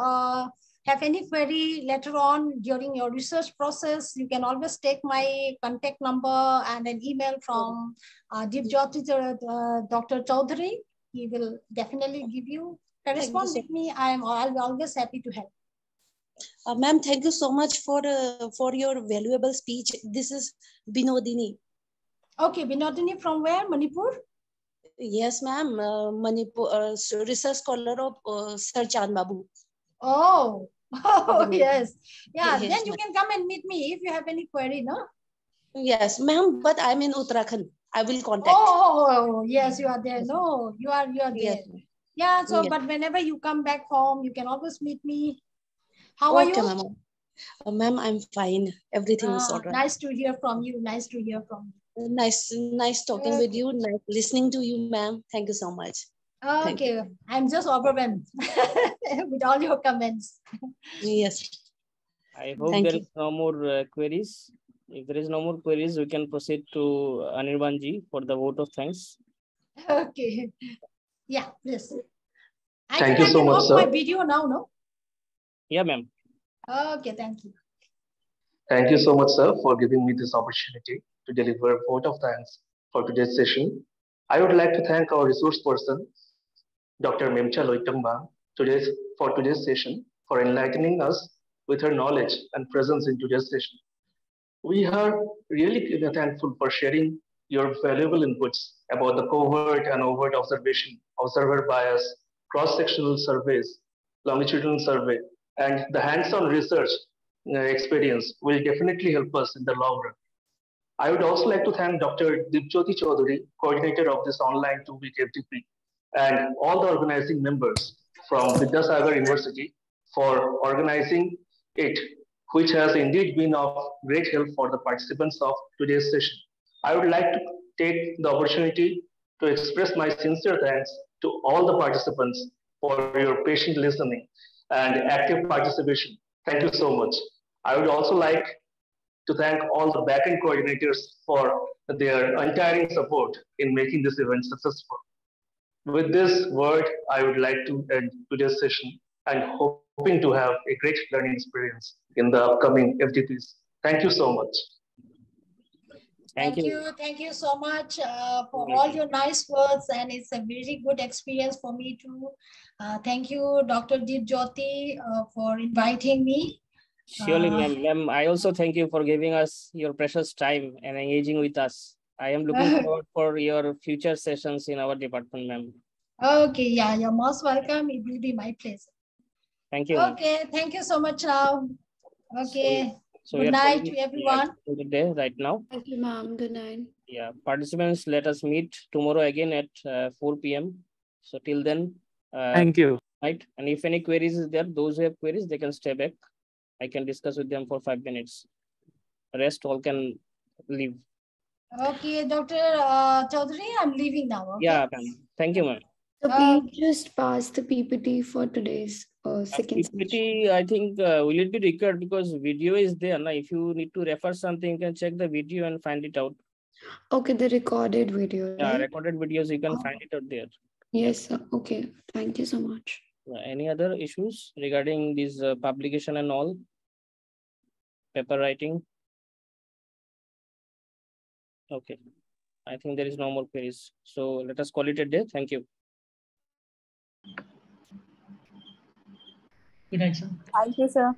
have any query later on during your research process, you can always take my contact number and an email from Deepjyoti Dr. Chaudhary. He will definitely give you a response with me. I'll be always happy to help. Ma'am, thank you so much for your valuable speech. This is Binodini. Okay, Binodini from where? Manipur? Yes, ma'am. Manipur, research scholar of Sir Chand Babu. Oh, yes. Yeah, yes, then you can come and meet me if you have any query, no? Yes, ma'am, but I'm in Uttarakhand. I will contact. Oh, yes, you are there. No, you are there. Yes. Yeah, so, yes. But whenever you come back home, you can always meet me. How are you? Ma'am. Ma'am, I'm fine. Everything is all right. Nice to hear from you. Nice to hear from you. Nice talking with you. Nice listening to you, ma'am. Thank you so much. Okay, I'm just overwhelmed with all your comments. Yes. I hope there is no more queries. If there is no more queries, we can proceed to Anirbanji for the vote of thanks. Okay. Yeah, please. Thank you so much, sir. I can off my video now, no? Yeah, ma'am. Okay, thank you. Thank you so much, sir, for giving me this opportunity to deliver a vote of thanks for today's session. I would like to thank our resource person, Dr. Memcha for today's session, for enlightening us with her knowledge and presence in today's session. We are really thankful for sharing your valuable inputs about the covert and overt observation, observer bias, cross-sectional surveys, longitudinal survey, and the hands-on research experience will definitely help us in the long run. I would also like to thank Dr. Deepjyoti Chaudhary, coordinator of this online 2-week FDP, and all the organizing members from Vidyasagar University for organizing it, which has indeed been of great help for the participants of today's session. I would like to take the opportunity to express my sincere thanks to all the participants for your patient listening and active participation. Thank you so much. I would also like to thank all the backend coordinators for their untiring support in making this event successful. With this word, I would like to end today's session and hoping to have a great learning experience in the upcoming FDPs. Thank you so much. Thank you so much for all your nice words, and it's a very good experience for me too. Thank you, Dr. Deepjyoti, for inviting me. Surely, ma'am. I also thank you for giving us your precious time and engaging with us. I am looking forward for your future sessions in our department, ma'am. Okay, yeah, you're most welcome. It will be my pleasure. Thank you. Okay, thank you so much now. Okay, so good night to everyone. Good day right now. Thank you, ma'am. Good night. Yeah, participants, let us meet tomorrow again at 4 p.m. So till then, thank you. Right, and if any queries is there, those who have queries, they can stay back. I can discuss with them for 5 minutes. The rest all can leave. Okay, Dr. Chaudhary, I'm leaving now. Okay? Yeah, thank you, ma'am. So please just pass the PPT for today's second session. PPT, I think will it be required because video is there. Now, if you need to refer something, you can check the video and find it out. Okay, the recorded video, Yeah, right? recorded videos, you can find it out there. Yes, sir. Okay, thank you so much. Any other issues regarding this publication and all? Paper writing? Okay, I think there is no more queries. So let us call it a day. Thank you. Good night, sir. Thank you, sir.